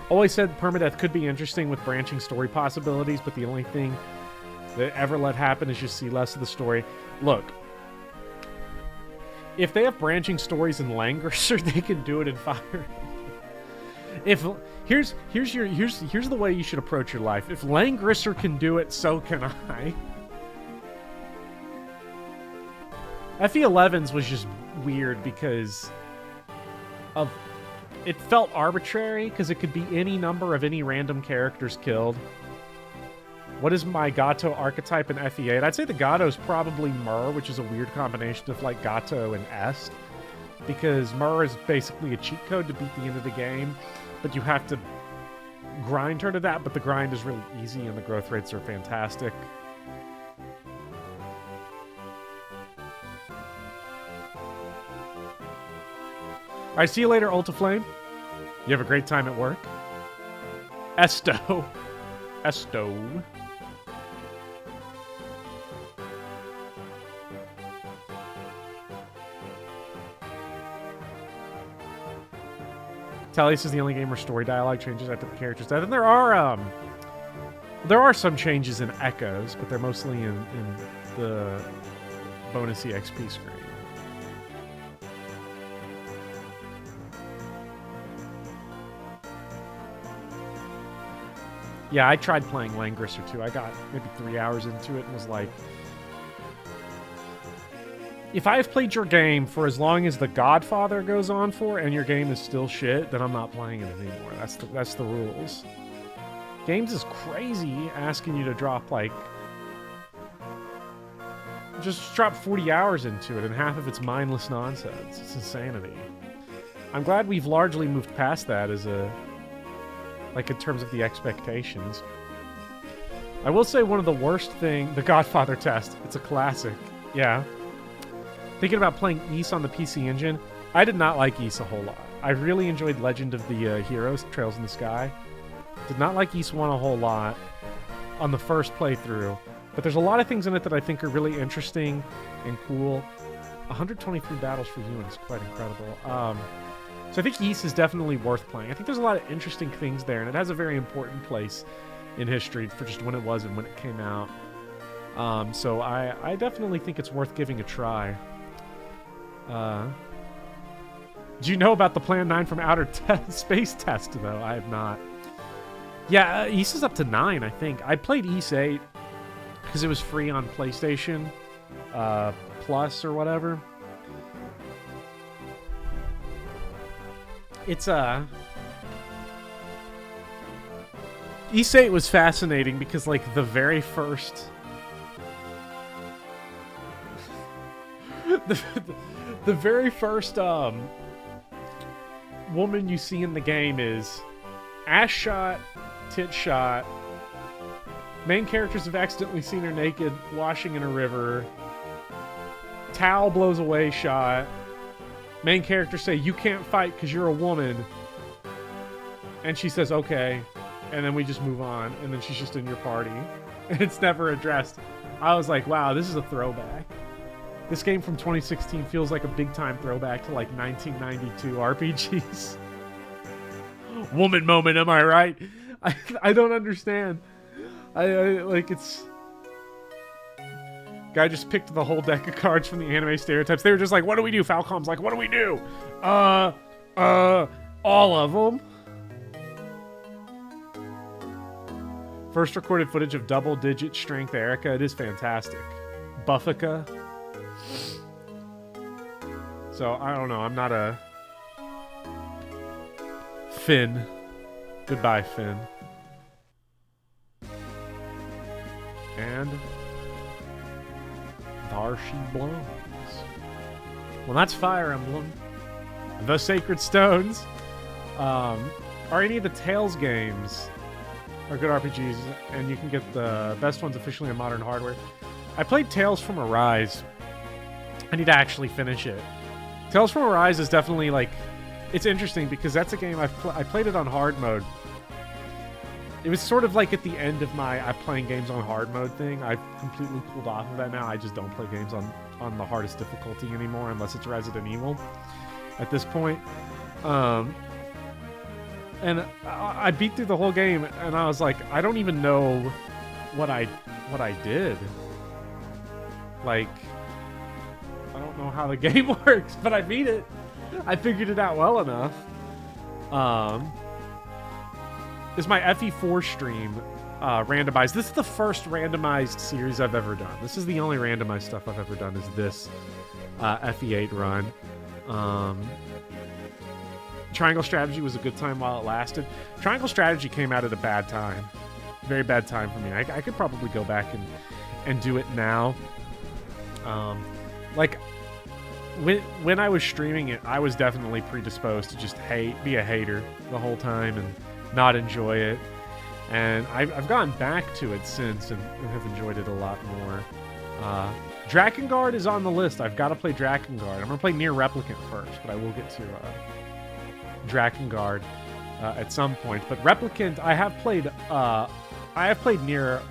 Always said permadeath could be interesting with branching story possibilities, but the only thing that ever let happen is just see less of the story. Look, if they have branching stories in Langrisser, they can do it in Fire. Here's the way you should approach your life. If Langrisser can do it, so can I. FE11's was just weird because of it felt arbitrary because it could be any number of any random characters killed. What is my Gato archetype in FE8? I'd say the Gato's probably Myrrh, which is a weird combination of like Gato and Est, because Myrrh is basically a cheat code to beat the end of the game, but you have to grind her to that, but the grind is really easy and the growth rates are fantastic. Alright, see you later, Ultiflame. You have a great time at work. Esto. Tallius is the only game where story dialogue changes after the character's death. And there are some changes in Echoes, but they're mostly in the bonus EXP screen. Yeah, I tried playing Langrisser too. I got maybe 3 hours into it and was like, if I've played your game for as long as The Godfather goes on for and your game is still shit, then I'm not playing it anymore. That's the rules. Games is crazy asking you to drop like... just drop 40 hours into it and half of it's mindless nonsense. It's insanity. I'm glad we've largely moved past that as a... like in terms of the expectations. I will say one of the worst thing... The Godfather test. It's a classic. Yeah. Thinking about playing Ys on the PC Engine, I did not like Ys a whole lot. I really enjoyed Legend of the Heroes, Trails in the Sky. Did not like Ys 1 a whole lot on the first playthrough, but there's a lot of things in it that I think are really interesting and cool. 123 battles for you, and it's quite incredible. So I think Ys is definitely worth playing. I think there's a lot of interesting things there, and it has a very important place in history for just when it was and when it came out. So I definitely think it's worth giving a try. Do you know about the Plan 9 from Outer Space test, though? I have not. Yeah, Ys is up to 9, I think. I played Ys 8 because it was free on PlayStation Plus or whatever. It's Ys 8 was fascinating because like the very first the very first woman you see in the game is ass shot, tit shot. Main characters have accidentally seen her naked washing in a river. towel blows away shot. Main characters say, you can't fight because you're a woman. And she says, okay. And then we just move on. And then she's just in your party. And it's never addressed. I was like, wow, this is a throwback. This game from 2016 feels like a big-time throwback to, like, 1992 RPGs. Woman moment, am I right? I don't understand. I like, it's... Guy just picked the whole deck of cards from the anime stereotypes. They were just like, what do we do? Falcom's like, what do we do? All of them. First recorded footage of double-digit strength Erica. It is fantastic. Buffica. So, I don't know. I'm not a... Finn. Goodbye, Finn. And... there she blows. Well, that's Fire Emblem. The Sacred Stones. Are any of the Tales games are good RPGs, and you can get the best ones officially on modern hardware. I played Tales from Arise. I need to actually finish it. Tales from Arise is definitely, like, it's interesting because that's a game I played it on hard mode. It was sort of like at the end of my I'm playing games on hard mode thing. I've completely cooled off of that now. I just don't play games on the hardest difficulty anymore unless it's Resident Evil at this point. And I beat through the whole game, and I was like, I don't even know what I did. Like, I don't know how the game works, but I beat it. I figured it out well enough. This is my FE4 stream, randomized. This is the first randomized series I've ever done. This is the only randomized stuff I've ever done is this FE8 run. Triangle Strategy was a good time while it lasted. Triangle Strategy came out at a bad time. Very bad time for me. I could probably go back and do it now. Like, when I was streaming it, I was definitely predisposed to just be a hater the whole time and not enjoy it. And I've gone back to it since and have enjoyed it a lot more. Drakengard is on the list. I've got to play Drakengard. I'm going to play Nier Replicant first, but I will get to Drakengard at some point. But Replicant, I have played Nier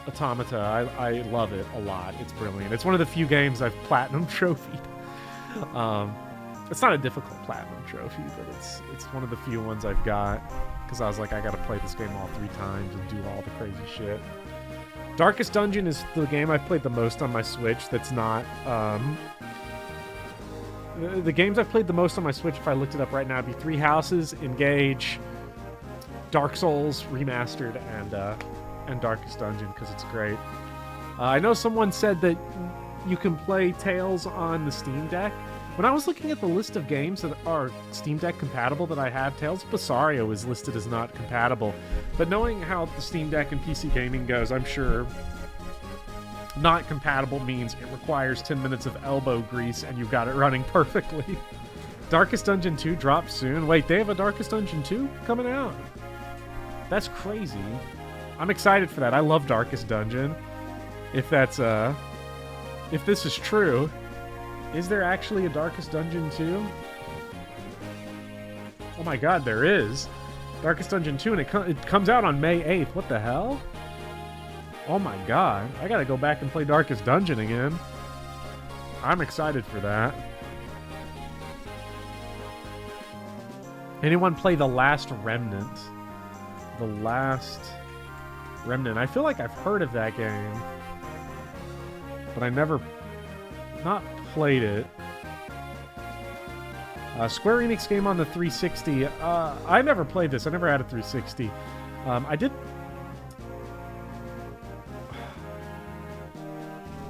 Automata. I love it a lot. It's brilliant. It's one of the few games I've platinum trophied. It's not a difficult platinum trophy, but it's one of the few ones I've got because I was like, I got to play this game all 3 times and do all the crazy shit. Darkest Dungeon is the game I've played the most on my Switch. That's not the games I've played the most on my Switch. If I looked it up right now, it'd be Three Houses, Engage, Dark Souls Remastered, and Darkest Dungeon because it's great. I know someone said that you can play Tales on the Steam Deck. When I was looking at the list of games that are Steam Deck compatible that I have, Tales of Basario is listed as not compatible. But knowing how the Steam Deck and PC gaming goes, I'm sure not compatible means it requires 10 minutes of elbow grease and you've got it running perfectly. Darkest Dungeon 2 drops soon. Wait, they have a Darkest Dungeon 2 coming out? That's crazy. I'm excited for that. I love Darkest Dungeon. If this is true, is there actually a Darkest Dungeon 2? Oh my god, there is. Darkest Dungeon 2, and it comes out on May 8th. What the hell? Oh my god. I gotta go back and play Darkest Dungeon again. I'm excited for that. Anyone play The Last Remnant? The Last Remnant. I feel like I've heard of that game, but I never not played it. Square Enix game on the 360. I never played this. I never had a 360.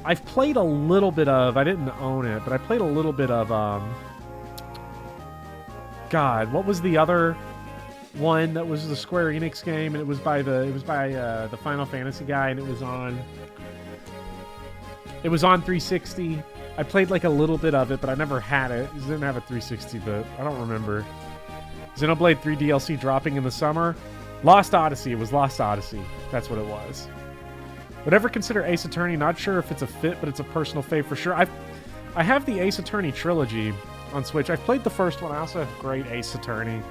I've played a little bit of. I didn't own it, but I played a little bit of. God, what was the other one that was the Square Enix game? And it was by the Final Fantasy guy, and it was on 360. I played like a little bit of it, but I never had it. It didn't have a 360, but I don't remember. Xenoblade 3 DLC dropping in the summer. Lost Odyssey. It was Lost Odyssey. That's what it was. Would ever consider Ace Attorney? Not sure if it's a fit, but it's a personal fave for sure. I have the Ace Attorney trilogy on Switch. I've played the first one. I also have great Ace Attorney.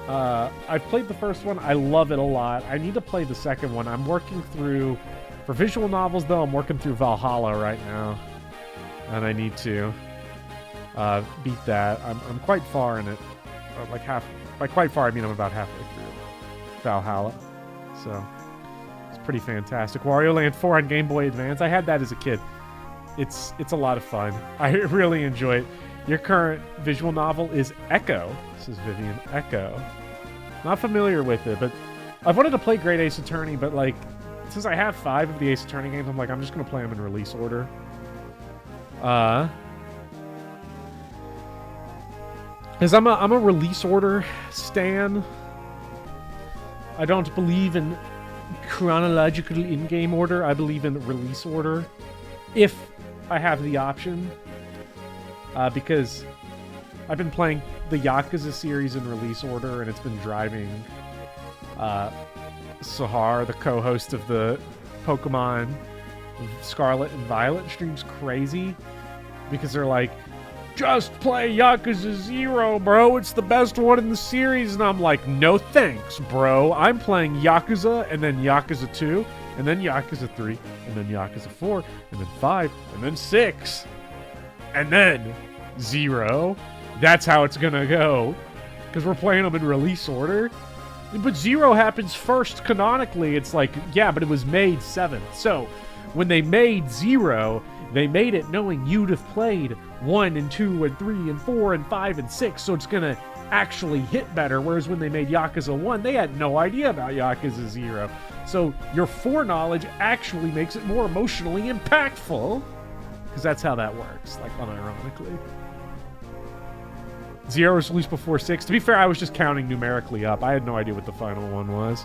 I've played the first one. I love it a lot. I need to play the second one. I'm working through... For visual novels, though, I'm working through Valhalla right now. And I need to beat that. I'm quite far in it. Like half... By quite far, I mean I'm about halfway through Valhalla. So, it's pretty fantastic. Wario Land 4 on Game Boy Advance. I had that as a kid. It's a lot of fun. I really enjoy it. Your current visual novel is Echo. This is Vivian. Echo. Not familiar with it, but I've wanted to play Great Ace Attorney, but like, since I have 5 of the Ace Attorney games, I'm like, I'm just going to play them in release order. Because I'm a release order stan. I don't believe in chronological in-game order. I believe in release order. If I have the option. Because I've been playing the Yakuza series in release order, and it's been driving Sahar, the co-host of the Pokemon Scarlet and Violet streams, crazy. Because they're like, just play Yakuza 0, bro. It's the best one in the series. And I'm like, no thanks, bro. I'm playing Yakuza, and then Yakuza 2, and then Yakuza 3, and then Yakuza 4, and then 5, and then 6. And then 0. That's how it's gonna go. Because we're playing them in release order. But 0 happens first canonically. It's like, yeah, but it was made 7th. So, when they made 0, they made it knowing you'd have played 1 and 2 and 3 and 4 and 5 and 6. So it's gonna actually hit better. Whereas when they made Yakuza 1, they had no idea about Yakuza 0. So your foreknowledge actually makes it more emotionally impactful. Because that's how that works, like, unironically. 0 was released before 6. To be fair, I was just counting numerically up. I had no idea what the final one was.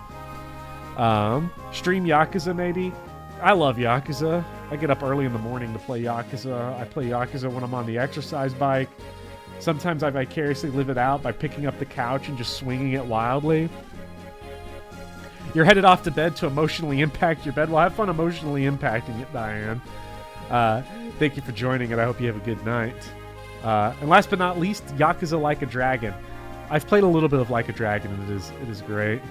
Stream Yakuza, maybe? I love Yakuza. I get up early in the morning to play Yakuza. I play Yakuza when I'm on the exercise bike. Sometimes I vicariously live it out by picking up the couch and just swinging it wildly. You're headed off to bed to emotionally impact your bed. Well, have fun emotionally impacting it, Diane. Thank you for joining it. I hope you have a good night. And last but not least, Yakuza Like a Dragon. I've played a little bit of Like a Dragon, and it is great.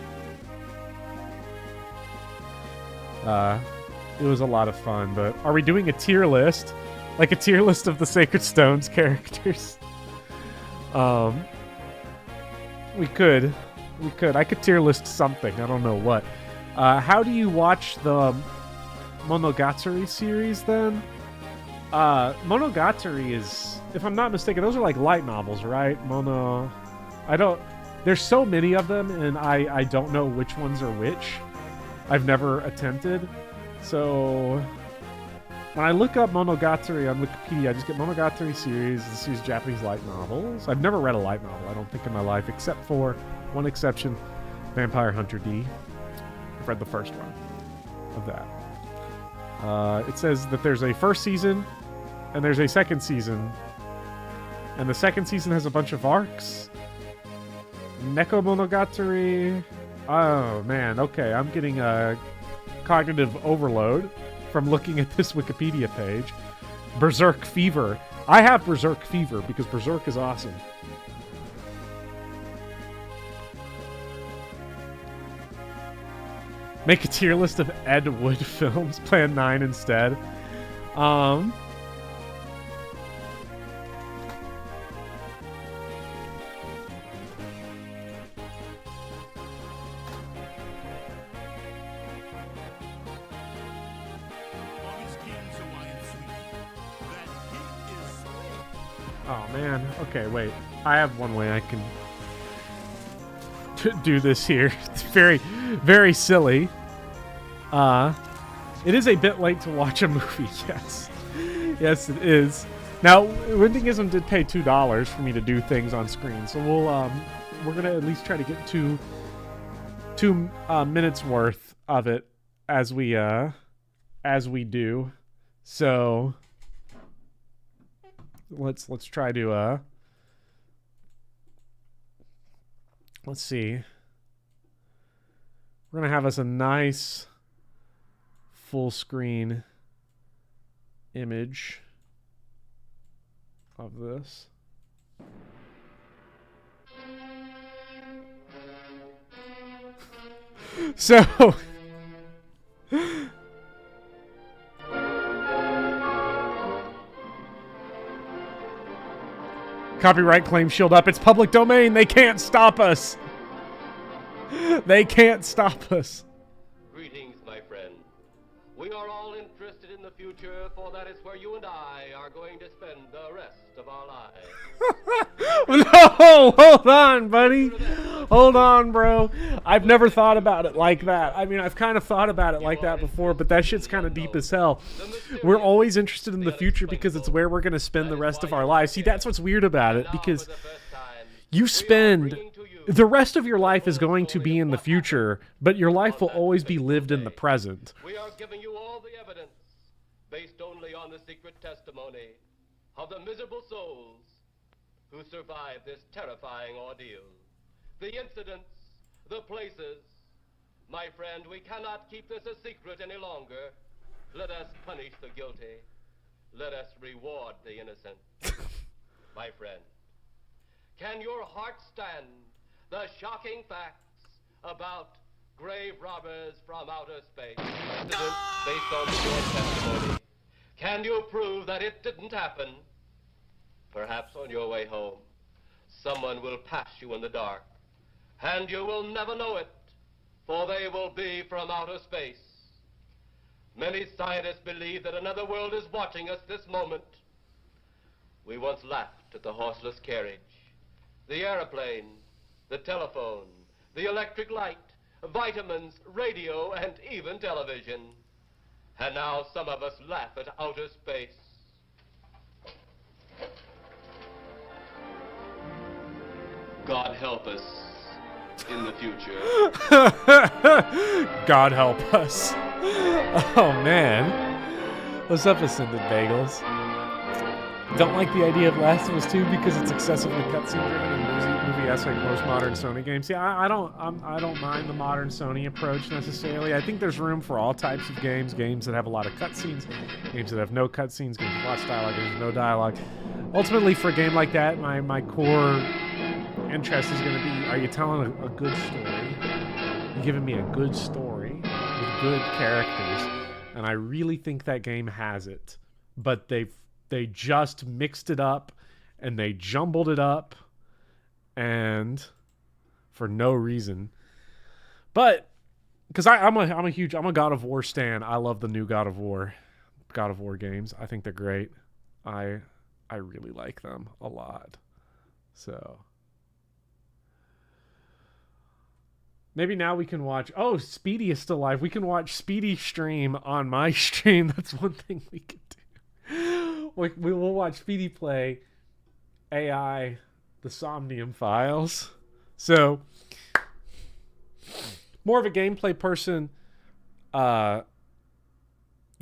It was a lot of fun, but are we doing a tier list? Like a tier list of the Sacred Stones characters? We could. I could tier list something. I don't know what. How do you watch the Monogatari series, then? Monogatari is, if I'm not mistaken, those are like light novels, right? There's so many of them, and I don't know which ones are which. I've never attempted. So when I look up Monogatari on Wikipedia, I just get Monogatari series. This is Japanese light novels. I've never read a light novel, I don't think, in my life, except for one exception, Vampire Hunter D. I've read the first one of that. It says that there's a first season and there's a second season. And the second season has a bunch of arcs. Neko Monogatari. Oh, man. Okay, I'm getting a cognitive overload from looking at this Wikipedia page. Berserk Fever. I have Berserk Fever because Berserk is awesome. Make a tier list of Ed Wood films. Plan 9 instead. Oh, man. Okay, wait. I have one way I can do this here. It's very, very silly. It is a bit late to watch a movie, yes. Yes, it is. Now, Windingism did pay $2 for me to do things on screen, so we're gonna at least try to get two minutes worth of it as we do. So let's try to let's see. We're gonna have us a nice full screen image. of this. So copyright claim shield up. It's public domain. They can't stop us. They can't stop us. Greetings, my friend. We are all interested in the future, for that is where you and I are going to spend the rest of our lives. No, hold on, buddy. Hold on, bro. I've never thought about it like that. I mean, I've kind of thought about it like that before, but that shit's kind of deep as hell. We're always interested in the future because it's where we're going to spend the rest of our lives. See, that's what's weird about it, because you spend... The rest of your life is going to be in the future, but your life will always be lived in the present. We are giving you all the evidence, based only on the secret testimony of the miserable souls who survived this terrifying ordeal. The incidents, the places. My friend, we cannot keep this a secret any longer. Let us punish the guilty. Let us reward the innocent. My friend, can your heart stand the shocking facts about grave robbers from outer space? Incidents based on your testimony. Can you prove that it didn't happen? Perhaps on your way home, someone will pass you in the dark, and you will never know it, for they will be from outer space. Many scientists believe that another world is watching us this moment. We once laughed at the horseless carriage, the airplane, the telephone, the electric light, vitamins, radio, and even television. And now some of us laugh at outer space. God help us in the future. God help us. Oh, man. What's up, Ascended Bagels? Don't like the idea of Last of Us 2 because it's excessively cutscene driven and movie-esque like most modern Sony games. Yeah, I don't mind the modern Sony approach necessarily. I think there's room for all types of games that have a lot of cutscenes, games that have no cutscenes, games with lots of dialogue, games with no dialogue. Ultimately, for a game like that, my core interest is going to be: are you telling a good story? You're giving me a good story with good characters, and I really think that game has it. But they just mixed it up and they jumbled it up, and for no reason. But because I'm a God of War stan. I love the new God of War games. I think they're great. I really like them a lot. So maybe now we can watch... Oh, Speedy is still live. We can watch Speedy stream on my stream. That's one thing we could do. We will watch Speedy play AI, the Somnium Files. So, more of a gameplay person.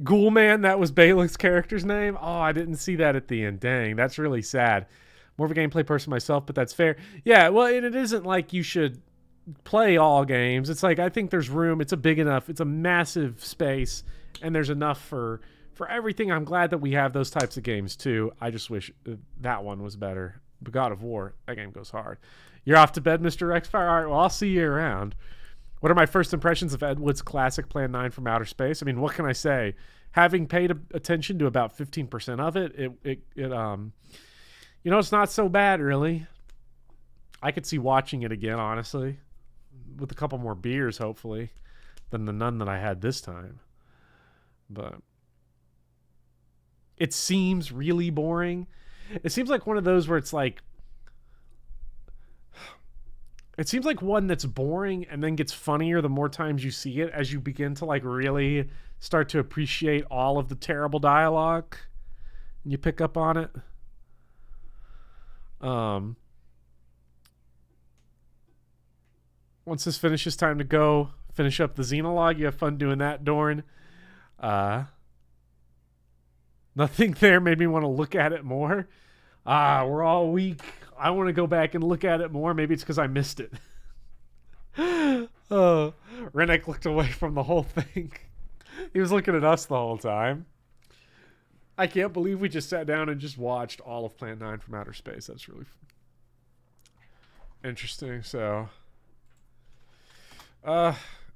Ghoulman, that was Balak's character's name. Oh, I didn't see that at the end. Dang, that's really sad. More of a gameplay person myself, but that's fair. Yeah, well, it isn't like you should play all games. It's like, I think there's room. It's a massive space, and there's enough for everything. I'm glad that we have those types of games too. I just wish that one was better. But God of War, that game goes hard. You're off to bed, Mr. Rexfire? All right, well, I'll see you around. What are my first impressions of Ed Wood's classic Plan 9 from Outer Space? I mean, what can I say? Having paid attention to about 15% of it, it's not so bad, really. I could see watching it again, honestly, with a couple more beers, hopefully, than the none that I had this time. But it seems really boring. It seems like one of those where it's like... It seems like one that's boring and then gets funnier the more times you see it, as you begin to like really start to appreciate all of the terrible dialogue and you pick up on it. Once this finishes, time to go finish up the Xenologue. You have fun doing that, Dorn. Nothing there made me want to look at it more. We're all weak. I want to go back and look at it more. Maybe it's because I missed it. Rennek looked away from the whole thing. He was looking at us the whole time. I can't believe we just sat down and just watched all of Plan 9 from Outer Space. That's really interesting. So,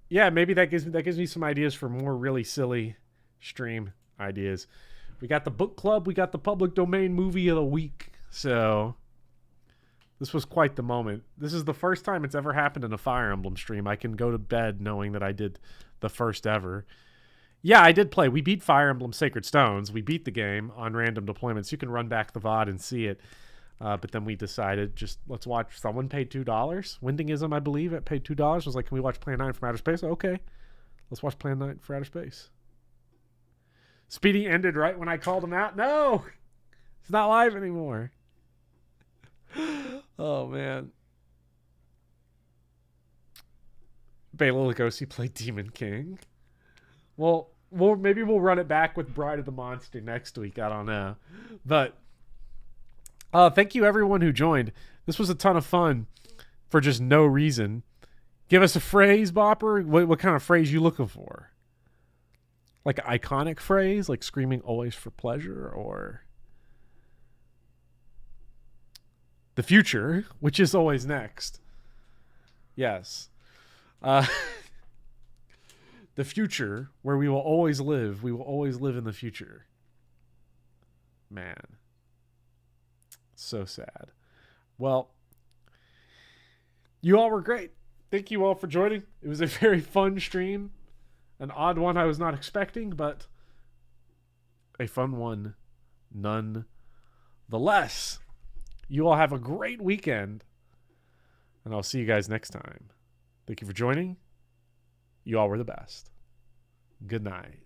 yeah, maybe that gives me some ideas for more really silly stream ideas. We got the book club. We got the public domain movie of the week. So this was quite the moment. This is the first time it's ever happened in a Fire Emblem stream. I can go to bed knowing that I did the first ever. Yeah, I did play. We beat Fire Emblem Sacred Stones. We beat the game on random deployments. You can run back the VOD and see it. But then we decided, just let's watch. Someone paid $2. Windingism, I believe, it paid $2. Was like, can we watch Plan 9 from Outer Space? Okay, let's watch Plan 9 for Outer Space. Speedy ended right when I called him out. No, it's not live anymore. Oh man. Bela Lugosi played Demon King. Well, maybe we'll run it back with Bride of the Monster next week. I don't know. But thank you everyone who joined. This was a ton of fun for just no reason. Give us a phrase, Bopper. What kind of phrase you looking for? Like an iconic phrase, like screaming always for pleasure, or the future, which is always next. Yes. The future, where we will always live. We will always live in the future. Man. So sad. Well, you all were great. Thank you all for joining. It was a very fun stream. An odd one I was not expecting, but a fun one nonetheless. You all have a great weekend, and I'll see you guys next time. Thank you for joining. You all were the best. Good night.